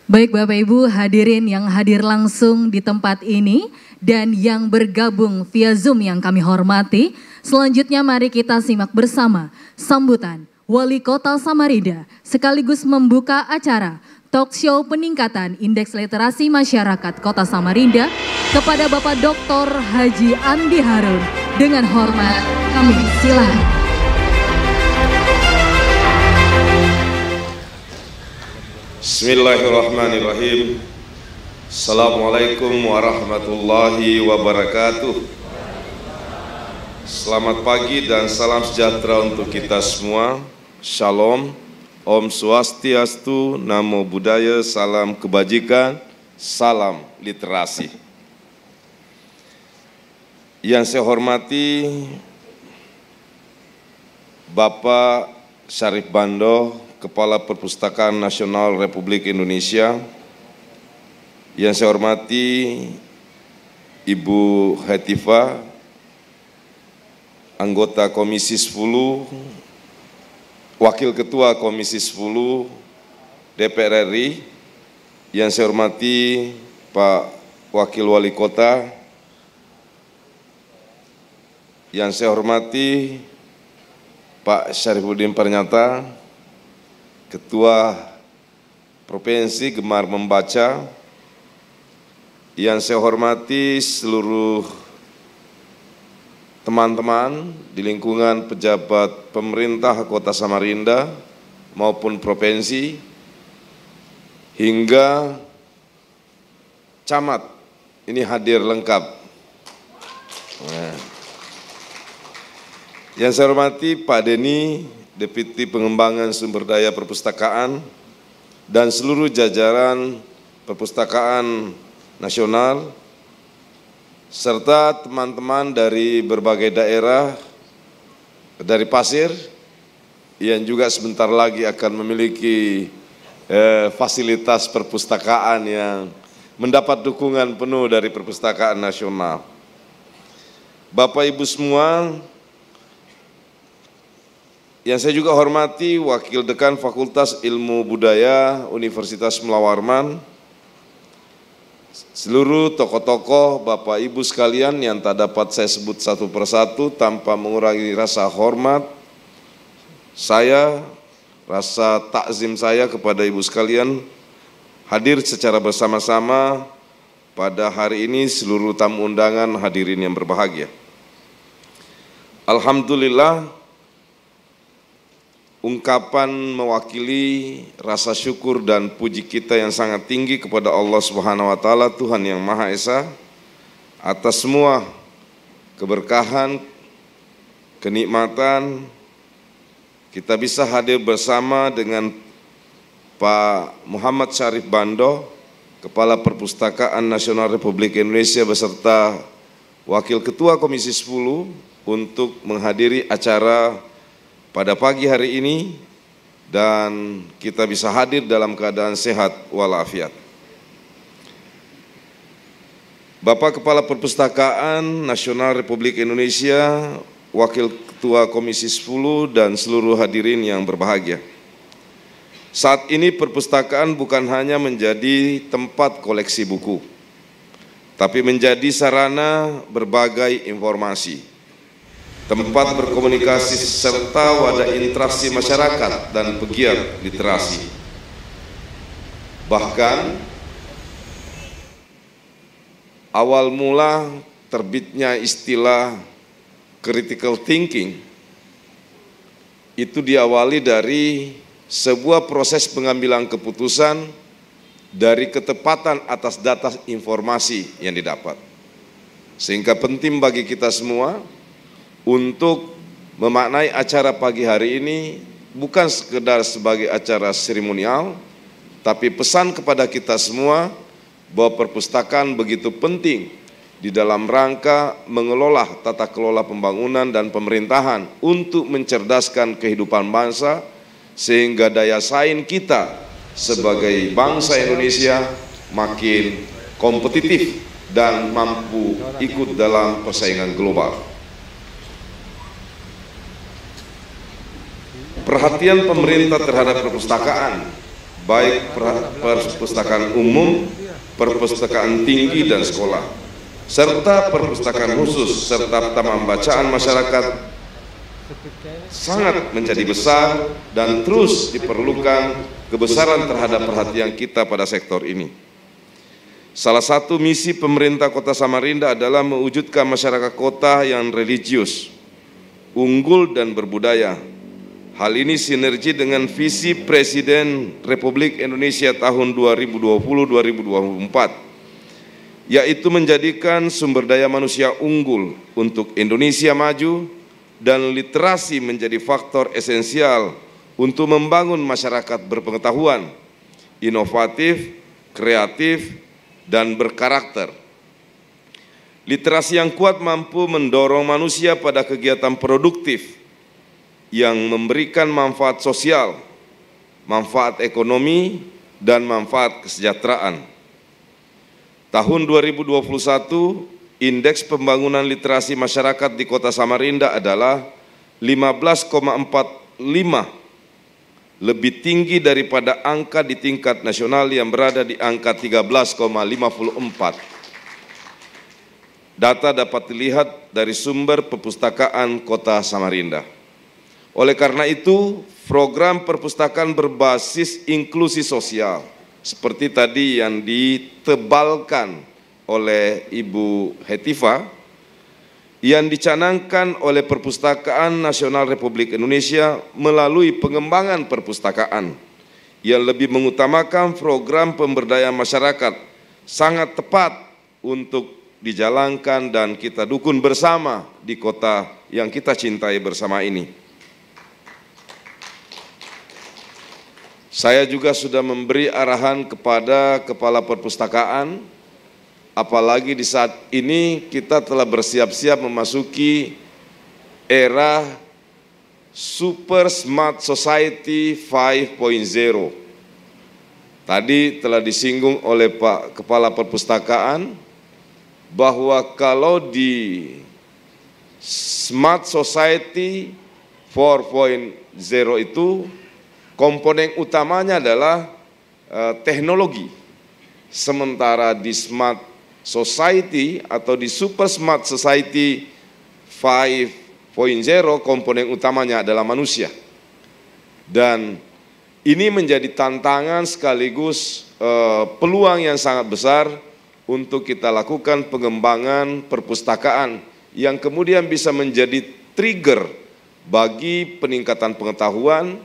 Baik Bapak Ibu hadirin yang hadir langsung di tempat ini dan yang bergabung via Zoom yang kami hormati. Selanjutnya mari kita simak bersama sambutan Wali Kota Samarinda sekaligus membuka acara talk show peningkatan indeks literasi masyarakat Kota Samarinda kepada Bapak Dr. Haji Andi Harun. Dengan hormat kami silakan. Bismillahirrahmanirrahim. Assalamualaikum warahmatullahi wabarakatuh. Selamat pagi dan salam sejahtera untuk kita semua. Shalom, Om Swastiastu, Namo Buddhaya, salam kebajikan, salam literasi. Yang saya hormati Bapak Syarif Bando, Kepala Perpustakaan Nasional Republik Indonesia. Yang saya hormati Ibu Hetifah, anggota Komisi 10, Wakil Ketua Komisi 10 DPR RI. Yang saya hormati Pak Wakil Wali Kota. Yang saya hormati Pak Syarifuddin Pernyata, Ketua Provinsi Gemar Membaca. Yang saya hormati seluruh teman-teman di lingkungan pejabat pemerintah Kota Samarinda maupun provinsi hingga camat, ini hadir lengkap. Yang saya hormati Pak Denny, Deputi Pengembangan Sumber Daya Perpustakaan, dan seluruh jajaran Perpustakaan Nasional, serta teman-teman dari berbagai daerah, dari Pasir, yang juga sebentar lagi akan memiliki fasilitas perpustakaan yang mendapat dukungan penuh dari Perpustakaan Nasional. Bapak Ibu semua, yang saya juga hormati Wakil Dekan Fakultas Ilmu Budaya Universitas Mullah Warman, seluruh tokoh-tokoh, Bapak Ibu sekalian yang tak dapat saya sebut satu persatu tanpa mengurangi rasa hormat saya, rasa takzim saya kepada Ibu sekalian, hadir secara bersama-sama pada hari ini seluruh tamu undangan hadirin yang berbahagia. Alhamdulillah, ungkapan mewakili rasa syukur dan puji kita yang sangat tinggi kepada Allah Subhanahu wa Ta'ala, Tuhan yang Maha Esa, atas semua keberkahan, kenikmatan, kita bisa hadir bersama dengan Pak Muhammad Syarif Bando, Kepala Perpustakaan Nasional Republik Indonesia beserta Wakil Ketua Komisi 10 untuk menghadiri acara pada pagi hari ini dan kita bisa hadir dalam keadaan sehat walafiat. Bapak Kepala Perpustakaan Nasional Republik Indonesia, Wakil Ketua Komisi 10 dan seluruh hadirin yang berbahagia. Saat ini perpustakaan bukan hanya menjadi tempat koleksi buku, tapi menjadi sarana berbagai informasi, tempat berkomunikasi serta wadah interaksi masyarakat dan pegiat literasi. Bahkan awal mula terbitnya istilah critical thinking itu diawali dari sebuah proses pengambilan keputusan dari ketepatan atas data informasi yang didapat. Sehingga penting bagi kita semua untuk memaknai acara pagi hari ini bukan sekedar sebagai acara seremonial, tapi pesan kepada kita semua bahwa perpustakaan begitu penting di dalam rangka mengelola tata kelola pembangunan dan pemerintahan untuk mencerdaskan kehidupan bangsa, sehingga daya saing kita sebagai bangsa Indonesia makin kompetitif dan mampu ikut dalam persaingan global. Perhatian pemerintah terhadap perpustakaan, baik perpustakaan umum, perpustakaan tinggi dan sekolah, serta perpustakaan khusus serta taman bacaan masyarakat sangat menjadi besar dan terus diperlukan kebesaran terhadap perhatian kita pada sektor ini. Salah satu misi pemerintah Kota Samarinda adalah mewujudkan masyarakat kota yang religius, unggul dan berbudaya. Hal ini sinergi dengan visi Presiden Republik Indonesia tahun 2020-2024, yaitu menjadikan sumber daya manusia unggul untuk Indonesia maju dan literasi menjadi faktor esensial untuk membangun masyarakat berpengetahuan, inovatif, kreatif, dan berkarakter. Literasi yang kuat mampu mendorong manusia pada kegiatan produktif yang memberikan manfaat sosial, manfaat ekonomi, dan manfaat kesejahteraan. Tahun 2021, Indeks Pembangunan Literasi Masyarakat di Kota Samarinda adalah 15,45, lebih tinggi daripada angka di tingkat nasional yang berada di angka 13,54. Data dapat dilihat dari sumber perpustakaan Kota Samarinda. Oleh karena itu, program perpustakaan berbasis inklusi sosial, seperti tadi yang ditebalkan oleh Ibu Hetifa, yang dicanangkan oleh Perpustakaan Nasional Republik Indonesia melalui pengembangan perpustakaan yang lebih mengutamakan program pemberdayaan masyarakat, sangat tepat untuk dijalankan dan kita dukung bersama di kota yang kita cintai bersama ini. Saya juga sudah memberi arahan kepada Kepala Perpustakaan, apalagi di saat ini kita telah bersiap-siap memasuki era Super Smart Society 5.0. Tadi telah disinggung oleh Pak Kepala Perpustakaan bahwa kalau di Smart Society 4.0 itu komponen utamanya adalah teknologi. Sementara di Smart Society atau di Super Smart Society 5.0 komponen utamanya adalah manusia. Dan ini menjadi tantangan sekaligus peluang yang sangat besar untuk kita lakukan pengembangan perpustakaan yang kemudian bisa menjadi trigger bagi peningkatan pengetahuan,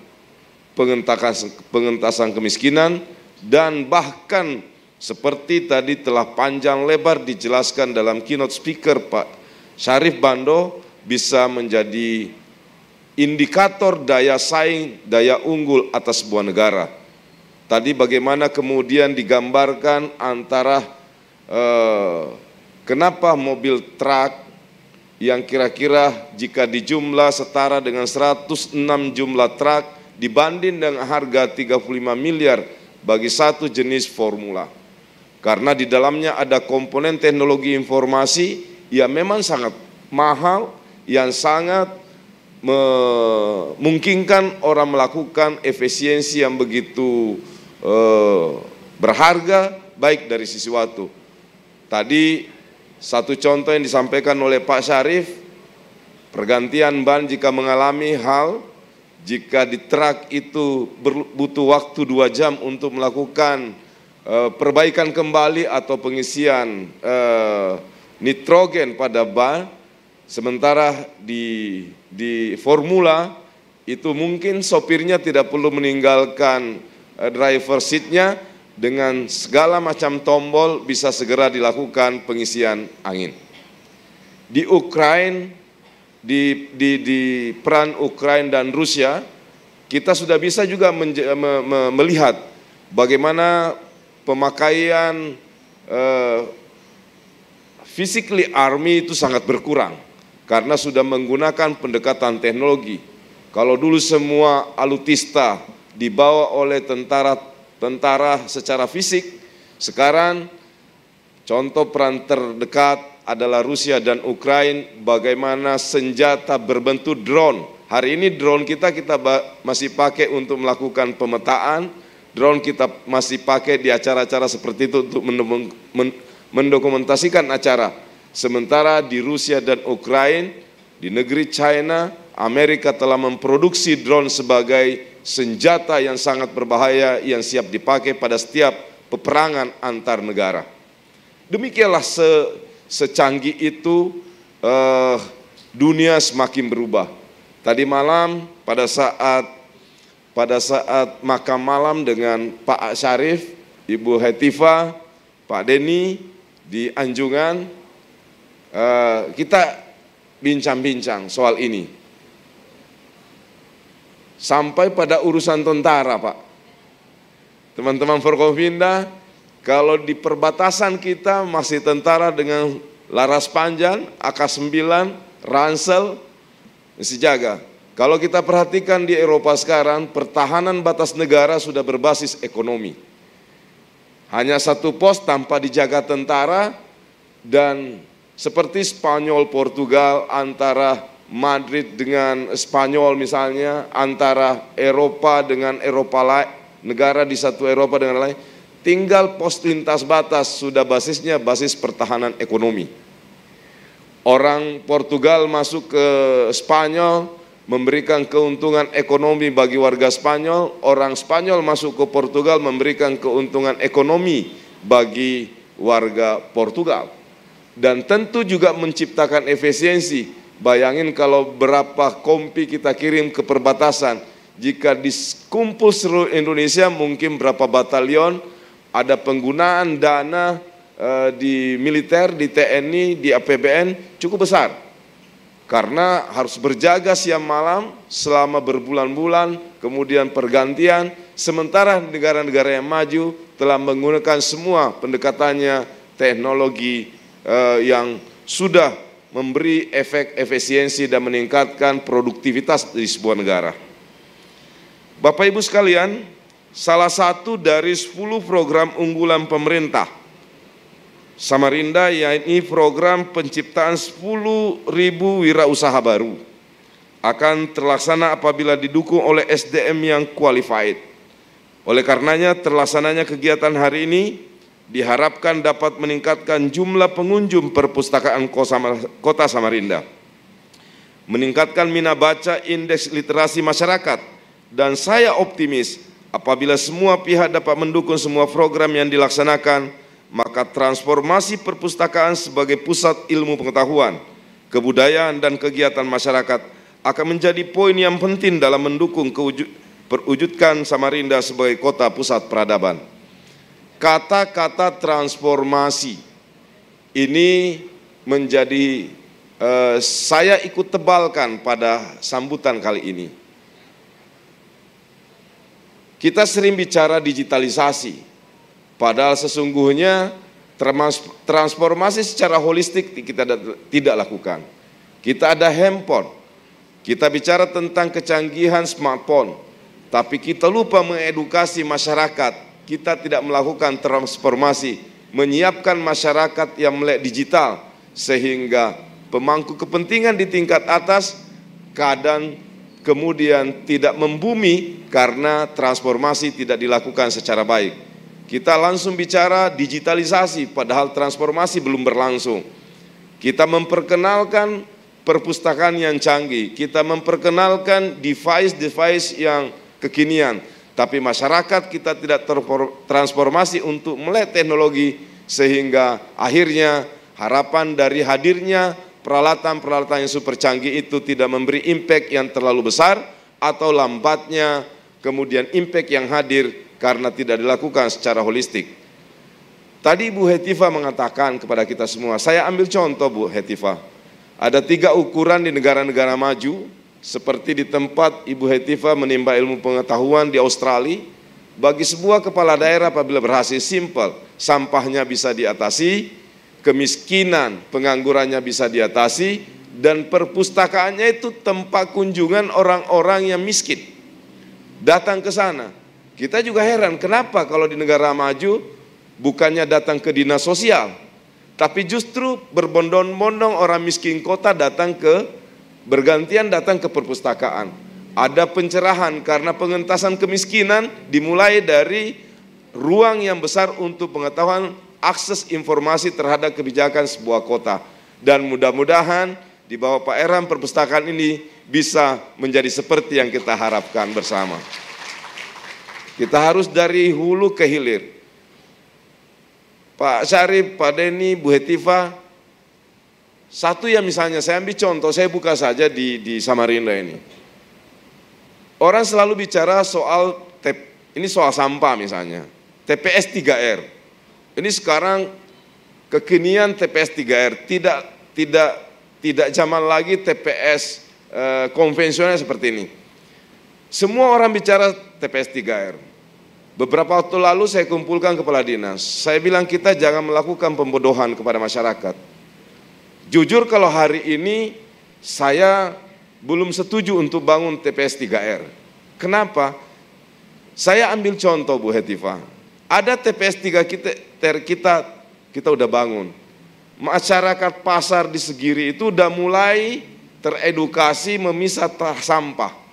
pengentasan kemiskinan, dan bahkan seperti tadi telah panjang lebar dijelaskan dalam keynote speaker Pak Syarif Bando, bisa menjadi indikator daya saing, daya unggul atas sebuah negara. Tadi bagaimana kemudian digambarkan antara kenapa mobil truk yang kira-kira jika dijumlah setara dengan 106 jumlah truk dibanding dengan harga 35 miliar bagi satu jenis formula. Karena di dalamnya ada komponen teknologi informasi yang memang sangat mahal, yang sangat memungkinkan orang melakukan efisiensi yang begitu berharga, baik dari sisi waktu. Tadi satu contoh yang disampaikan oleh Pak Syarif, pergantian ban jika mengalami hal, jika di truk itu butuh waktu 2 jam untuk melakukan perbaikan kembali atau pengisian nitrogen pada ban, sementara di formula itu mungkin sopirnya tidak perlu meninggalkan driver seatnya, dengan segala macam tombol bisa segera dilakukan pengisian angin. Di Ukraina, di peran Ukraina dan Rusia, kita sudah bisa juga melihat bagaimana pemakaian physically army itu sangat berkurang karena sudah menggunakan pendekatan teknologi. Kalau dulu semua alutista dibawa oleh tentara secara fisik, sekarang contoh peran terdekat adalah Rusia dan Ukraina, bagaimana senjata berbentuk drone. Hari ini drone kita masih pakai untuk melakukan pemetaan, drone kita masih pakai di acara-acara seperti itu untuk mendokumentasikan acara. Sementara di Rusia dan Ukraina, di negeri China, Amerika telah memproduksi drone sebagai senjata yang sangat berbahaya yang siap dipakai pada setiap peperangan antar negara. Demikianlah secanggih itu dunia semakin berubah. Tadi malam pada saat makan malam dengan Pak Syarif, Ibu Hetifah, Pak Denny di Anjungan, kita bincang-bincang soal ini. Sampai pada urusan tentara, Pak. Teman-teman Forkompinda, kalau di perbatasan kita masih tentara dengan laras panjang, AK-9, ransel, mesti jaga. Kalau kita perhatikan di Eropa sekarang, pertahanan batas negara sudah berbasis ekonomi. Hanya satu pos tanpa dijaga tentara, dan seperti Spanyol, Portugal, antara Madrid dengan Spanyol misalnya, antara Eropa dengan Eropa lain, negara di satu Eropa dengan lain, tinggal pos lintas batas sudah basisnya basis pertahanan ekonomi. Orang Portugal masuk ke Spanyol memberikan keuntungan ekonomi bagi warga Spanyol, orang Spanyol masuk ke Portugal memberikan keuntungan ekonomi bagi warga Portugal. Dan tentu juga menciptakan efisiensi. Bayangin kalau berapa kompi kita kirim ke perbatasan, jika dikumpul seluruh Indonesia mungkin berapa batalion, ada penggunaan dana di militer, di TNI, di APBN cukup besar. Karena harus berjaga siang malam selama berbulan-bulan, kemudian pergantian, sementara negara-negara yang maju telah menggunakan semua pendekatannya teknologi yang sudah memberi efek efisiensi dan meningkatkan produktivitas di sebuah negara. Bapak Ibu sekalian, salah satu dari 10 program unggulan pemerintah Samarinda yakni program penciptaan 10.000 wirausaha baru akan terlaksana apabila didukung oleh SDM yang qualified. Oleh karenanya terlaksananya kegiatan hari ini diharapkan dapat meningkatkan jumlah pengunjung perpustakaan Kota Samarinda, meningkatkan minat baca, indeks literasi masyarakat, dan saya optimis apabila semua pihak dapat mendukung semua program yang dilaksanakan, maka transformasi perpustakaan sebagai pusat ilmu pengetahuan, kebudayaan, dan kegiatan masyarakat akan menjadi poin yang penting dalam mendukung perwujudan Samarinda sebagai kota pusat peradaban. Kata-kata transformasi ini menjadi saya ikut tebalkan pada sambutan kali ini. Kita sering bicara digitalisasi, padahal sesungguhnya transformasi secara holistik kita tidak lakukan. Kita ada handphone, kita bicara tentang kecanggihan smartphone, tapi kita lupa mengedukasi masyarakat. Kita tidak melakukan transformasi, menyiapkan masyarakat yang melek digital, sehingga pemangku kepentingan di tingkat atas kadang kemudian tidak membumi karena transformasi tidak dilakukan secara baik. Kita langsung bicara digitalisasi padahal transformasi belum berlangsung. Kita memperkenalkan perpustakaan yang canggih, kita memperkenalkan device-device yang kekinian, tapi masyarakat kita tidak transformasi untuk melek teknologi, sehingga akhirnya harapan dari hadirnya peralatan-peralatan yang super canggih itu tidak memberi impact yang terlalu besar, atau lambatnya kemudian impact yang hadir karena tidak dilakukan secara holistik. Tadi Bu Hetifah mengatakan kepada kita semua, saya ambil contoh Bu Hetifah, ada 3 ukuran di negara-negara maju, seperti di tempat Ibu Hetifah menimba ilmu pengetahuan di Australia. Bagi sebuah kepala daerah apabila berhasil, simple, sampahnya bisa diatasi, kemiskinan, penganggurannya bisa diatasi, dan perpustakaannya itu tempat kunjungan orang-orang yang miskin. Datang ke sana. Kita juga heran kenapa kalau di negara maju bukannya datang ke dinas sosial, tapi justru berbondong-bondong orang miskin kota bergantian datang ke perpustakaan. Ada pencerahan karena pengentasan kemiskinan dimulai dari ruang yang besar untuk pengetahuan, akses informasi terhadap kebijakan sebuah kota. Dan mudah-mudahan di bawah Pak Eram perpustakaan ini bisa menjadi seperti yang kita harapkan bersama. Kita harus dari hulu ke hilir. Pak Syarif, Pak Denny, Bu Hetifah, satu yang misalnya saya ambil contoh, saya buka saja di Samarinda ini. Orang selalu bicara soal, ini soal sampah misalnya, TPS 3R. Ini sekarang kekinian TPS 3R, tidak zaman lagi TPS konvensional seperti ini. Semua orang bicara TPS 3R. Beberapa waktu lalu saya kumpulkan kepala dinas, saya bilang kita jangan melakukan pembodohan kepada masyarakat. Jujur kalau hari ini saya belum setuju untuk bangun TPS 3R. Kenapa? Saya ambil contoh Bu Hetifah. Ada TPS 3R kita udah bangun. Masyarakat pasar di Segiri itu udah mulai teredukasi memisah sampah.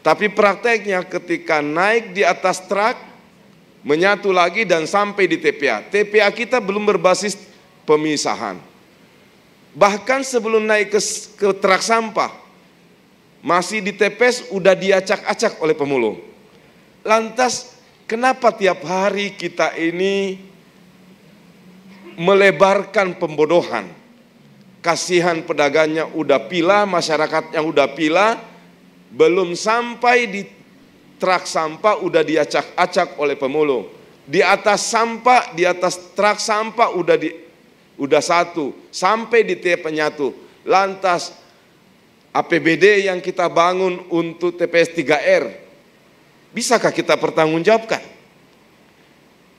Tapi prakteknya ketika naik di atas truk, menyatu lagi dan sampai di TPA. TPA kita belum berbasis pemisahan. Bahkan sebelum naik ke truk sampah, masih di TPS udah diacak-acak oleh pemulung. Lantas kenapa tiap hari kita ini melebarkan pembodohan? Kasihan pedagangnya udah pilah, masyarakat yang udah pilah, belum sampai di truk sampah udah diacak-acak oleh pemulung. Di atas sampah, di atas truk sampah udah satu, sampai di tiap penyatu. Lantas APBD yang kita bangun untuk TPS 3R, bisakah kita pertanggungjawabkan?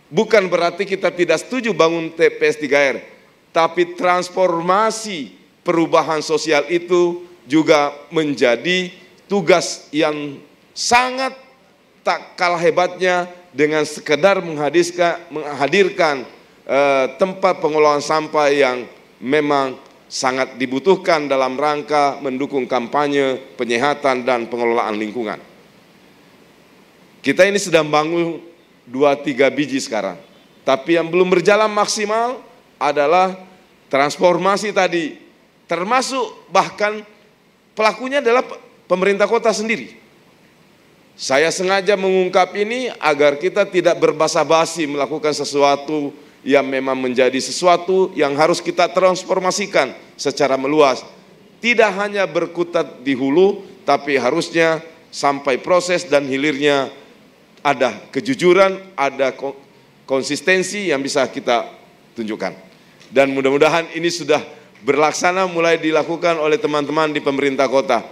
Bukan berarti kita tidak setuju bangun TPS 3R, tapi transformasi perubahan sosial itu juga menjadi tugas yang sangat tak kalah hebatnya dengan sekedar menghadirkan tempat pengelolaan sampah yang memang sangat dibutuhkan dalam rangka mendukung kampanye, penyehatan, dan pengelolaan lingkungan. Kita ini sedang bangun 2-3 biji sekarang, tapi yang belum berjalan maksimal adalah transformasi tadi, termasuk bahkan pelakunya adalah pemerintah kota sendiri. Saya sengaja mengungkap ini agar kita tidak berbasa-basi melakukan sesuatu yang memang menjadi sesuatu yang harus kita transformasikan secara meluas. Tidak hanya berkutat di hulu, tapi harusnya sampai proses dan hilirnya ada kejujuran, ada konsistensi yang bisa kita tunjukkan. Dan mudah-mudahan ini sudah berlaksana mulai dilakukan oleh teman-teman di pemerintah kota.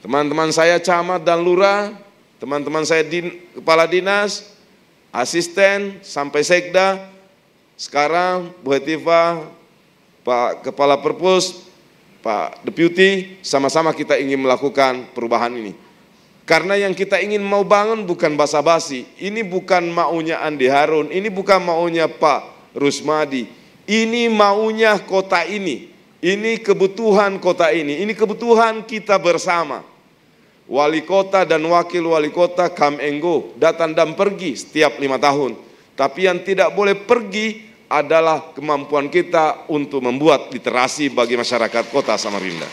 Teman-teman saya camat dan lurah teman-teman saya kepala dinas, asisten, sampai sekda, sekarang Bu Hetiva, Pak Kepala Perpus, Pak Deputi, sama-sama kita ingin melakukan perubahan ini. Karena yang kita ingin mau bangun bukan basa-basi, ini bukan maunya Andi Harun, ini bukan maunya Pak Rusmadi, ini maunya kota ini kebutuhan kota ini kebutuhan kita bersama. Wali kota dan wakil wali kota come and go, datang dan pergi setiap 5 tahun. Tapi yang tidak boleh pergi adalah kemampuan kita untuk membuat literasi bagi masyarakat kota Samarinda.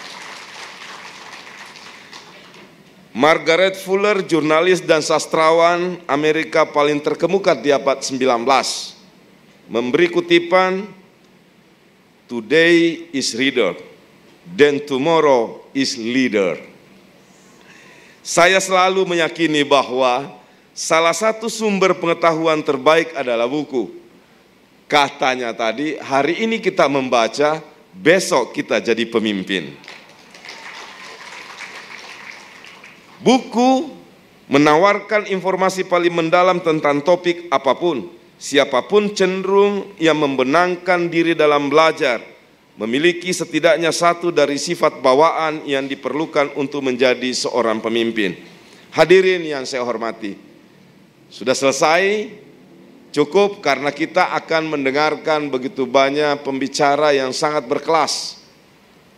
Margaret Fuller, jurnalis dan sastrawan Amerika paling terkemuka di abad 19, memberi kutipan, "Today is reader, then tomorrow is leader." Saya selalu meyakini bahwa salah satu sumber pengetahuan terbaik adalah buku. Katanya tadi, hari ini kita membaca, besok kita jadi pemimpin. Buku menawarkan informasi paling mendalam tentang topik apapun. Siapapun cenderung yang membenangkan diri dalam belajar, memiliki setidaknya satu dari sifat bawaan yang diperlukan untuk menjadi seorang pemimpin. Hadirin yang saya hormati, sudah selesai? Cukup, karena kita akan mendengarkan begitu banyak pembicara yang sangat berkelas.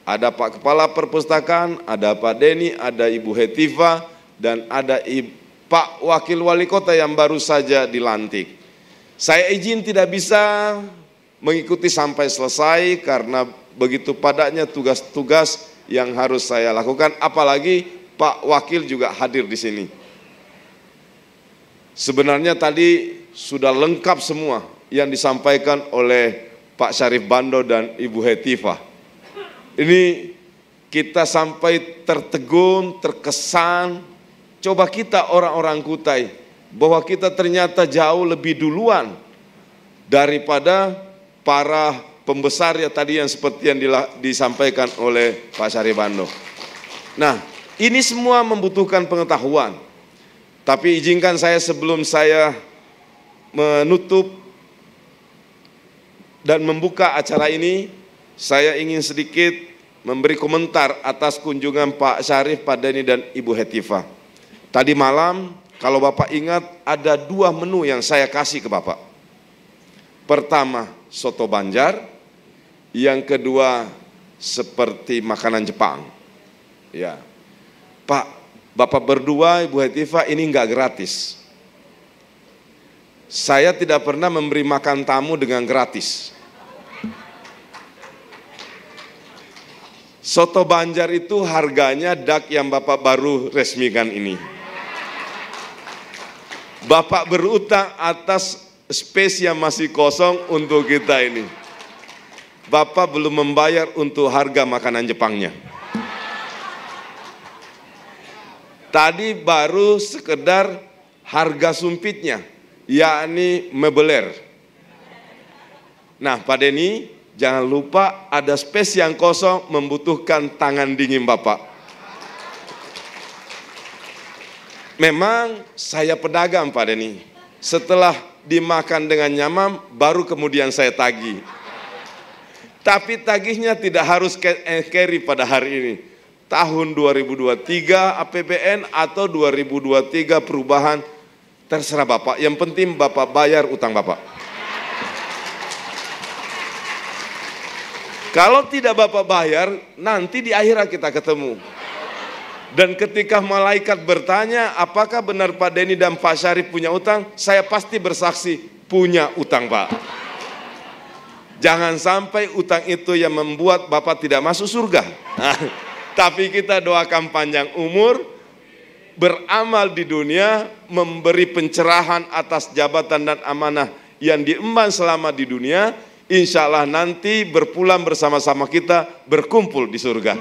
Ada Pak Kepala Perpustakaan, ada Pak Denny, ada Ibu Hetiva, dan ada Pak Wakil Wali Kota yang baru saja dilantik. Saya izin tidak bisa mengikuti sampai selesai karena begitu padatnya tugas-tugas yang harus saya lakukan, apalagi Pak Wakil juga hadir di sini. Sebenarnya tadi sudah lengkap semua yang disampaikan oleh Pak Syarif Bando dan Ibu Hetiva. Ini kita sampai tertegun, terkesan, coba kita orang-orang Kutai, bahwa kita ternyata jauh lebih duluan daripada para pembesar ya tadi yang seperti yang disampaikan oleh Pak Syarif Bando. Nah, ini semua membutuhkan pengetahuan. Tapi izinkan saya sebelum saya menutup dan membuka acara ini, saya ingin sedikit memberi komentar atas kunjungan Pak Syarif, Pak Denny, dan Ibu Hetiva. Tadi malam, kalau Bapak ingat, ada 2 menu yang saya kasih ke Bapak. Pertama, soto Banjar. Yang kedua, seperti makanan Jepang. Ya, Pak, Bapak berdua, Ibu Hetiva, ini enggak gratis. Saya tidak pernah memberi makan tamu dengan gratis. Soto Banjar itu harganya dak yang Bapak baru resmikan ini. Bapak berutang atas space yang masih kosong untuk kita ini. Bapak belum membayar untuk harga makanan Jepangnya. Tadi baru sekedar harga sumpitnya, yakni mebeler. Nah, Pak Denny, jangan lupa ada space yang kosong membutuhkan tangan dingin Bapak. Memang saya pedagang Pak Denny. Setelah dimakan dengan nyaman, baru kemudian saya tagih. Tapi tagihnya tidak harus carry pada hari ini. Tahun 2023 APBN atau 2023 perubahan, terserah Bapak. Yang penting Bapak bayar utang Bapak. Kalau tidak Bapak bayar, nanti di akhirat kita ketemu. Dan ketika malaikat bertanya, apakah benar Pak Denny dan Pak Syarif punya utang? Saya pasti bersaksi, punya utang Pak. Jangan sampai utang itu yang membuat Bapak tidak masuk surga. Tapi kita doakan panjang umur, beramal di dunia, memberi pencerahan atas jabatan dan amanah yang diemban selama di dunia, insya Allah nanti berpulang bersama-sama kita berkumpul di surga.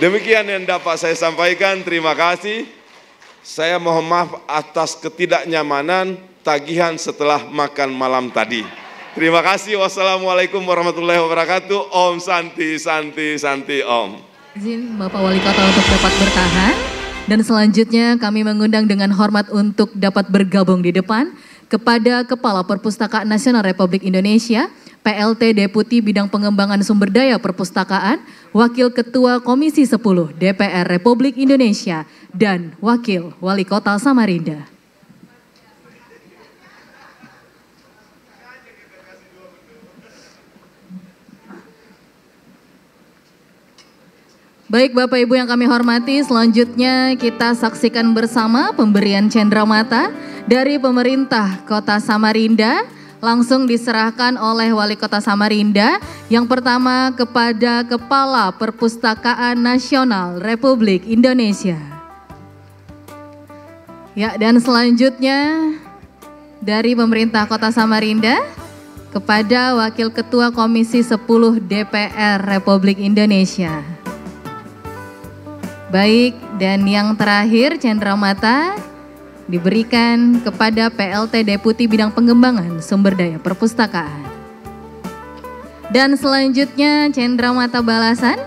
Demikian yang dapat saya sampaikan, terima kasih. Saya mohon maaf atas ketidaknyamanan tagihan setelah makan malam tadi. Terima kasih, wassalamualaikum warahmatullahi wabarakatuh. Om Santi, Santi, Santi, Om. Izin Bapak Wali Kota untuk dapat bertahan. Dan selanjutnya kami mengundang dengan hormat untuk dapat bergabung di depan kepada Kepala Perpustakaan Nasional Republik Indonesia, PLT Deputi Bidang Pengembangan Sumber Daya Perpustakaan, Wakil Ketua Komisi 10 DPR Republik Indonesia, dan Wakil Wali Kota Samarinda. Baik Bapak Ibu yang kami hormati, selanjutnya kita saksikan bersama pemberian cendramata dari pemerintah Kota Samarinda, langsung diserahkan oleh Wali Kota Samarinda. Yang pertama kepada Kepala Perpustakaan Nasional Republik Indonesia. Ya, dan selanjutnya dari pemerintah Kota Samarinda kepada Wakil Ketua Komisi 10 DPR Republik Indonesia. Baik, dan yang terakhir cendramata diberikan kepada PLT Deputi Bidang Pengembangan Sumber Daya Perpustakaan. Dan selanjutnya cendramata balasan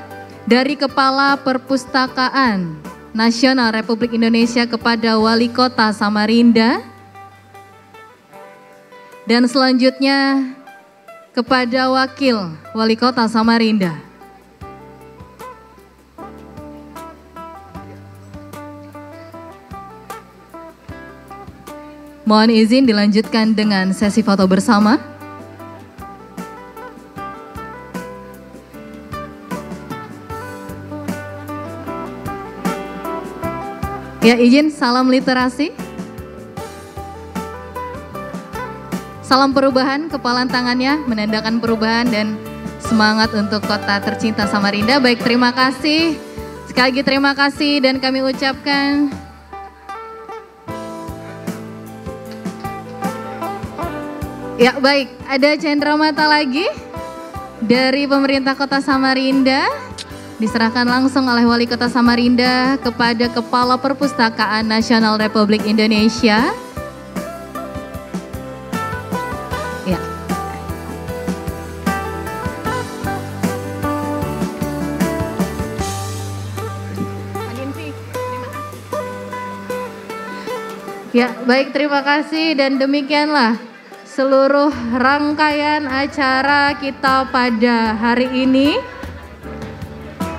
dari Kepala Perpustakaan Nasional Republik Indonesia kepada Wali Kota Samarinda. Dan selanjutnya kepada Wakil Wali Kota Samarinda. Mohon izin dilanjutkan dengan sesi foto bersama. Ya, izin salam literasi. Salam perubahan, kepalan tangannya menandakan perubahan dan semangat untuk kota tercinta Samarinda. Baik, terima kasih. Sekali lagi terima kasih dan kami ucapkan ya baik, ada cendramata lagi dari pemerintah Kota Samarinda, diserahkan langsung oleh Wali Kota Samarinda kepada Kepala Perpustakaan Nasional Republik Indonesia. Ya. Ya, baik, terima kasih dan demikianlah seluruh rangkaian acara kita pada hari ini.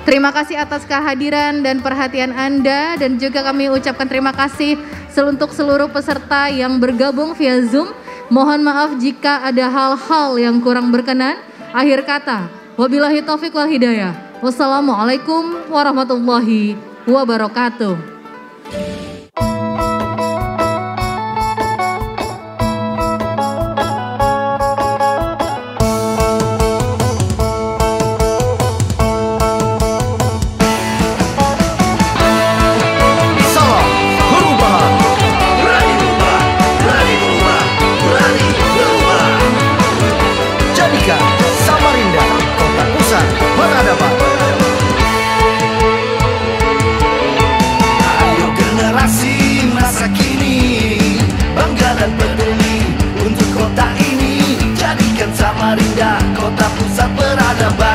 Terima kasih atas kehadiran dan perhatian Anda, dan juga kami ucapkan terima kasih untuk seluruh peserta yang bergabung via Zoom. Mohon maaf jika ada hal-hal yang kurang berkenan. Akhir kata, wabillahi taufiq wal hidayah. Wassalamualaikum warahmatullahi wabarakatuh. Samarinda, kota pusat peradaban.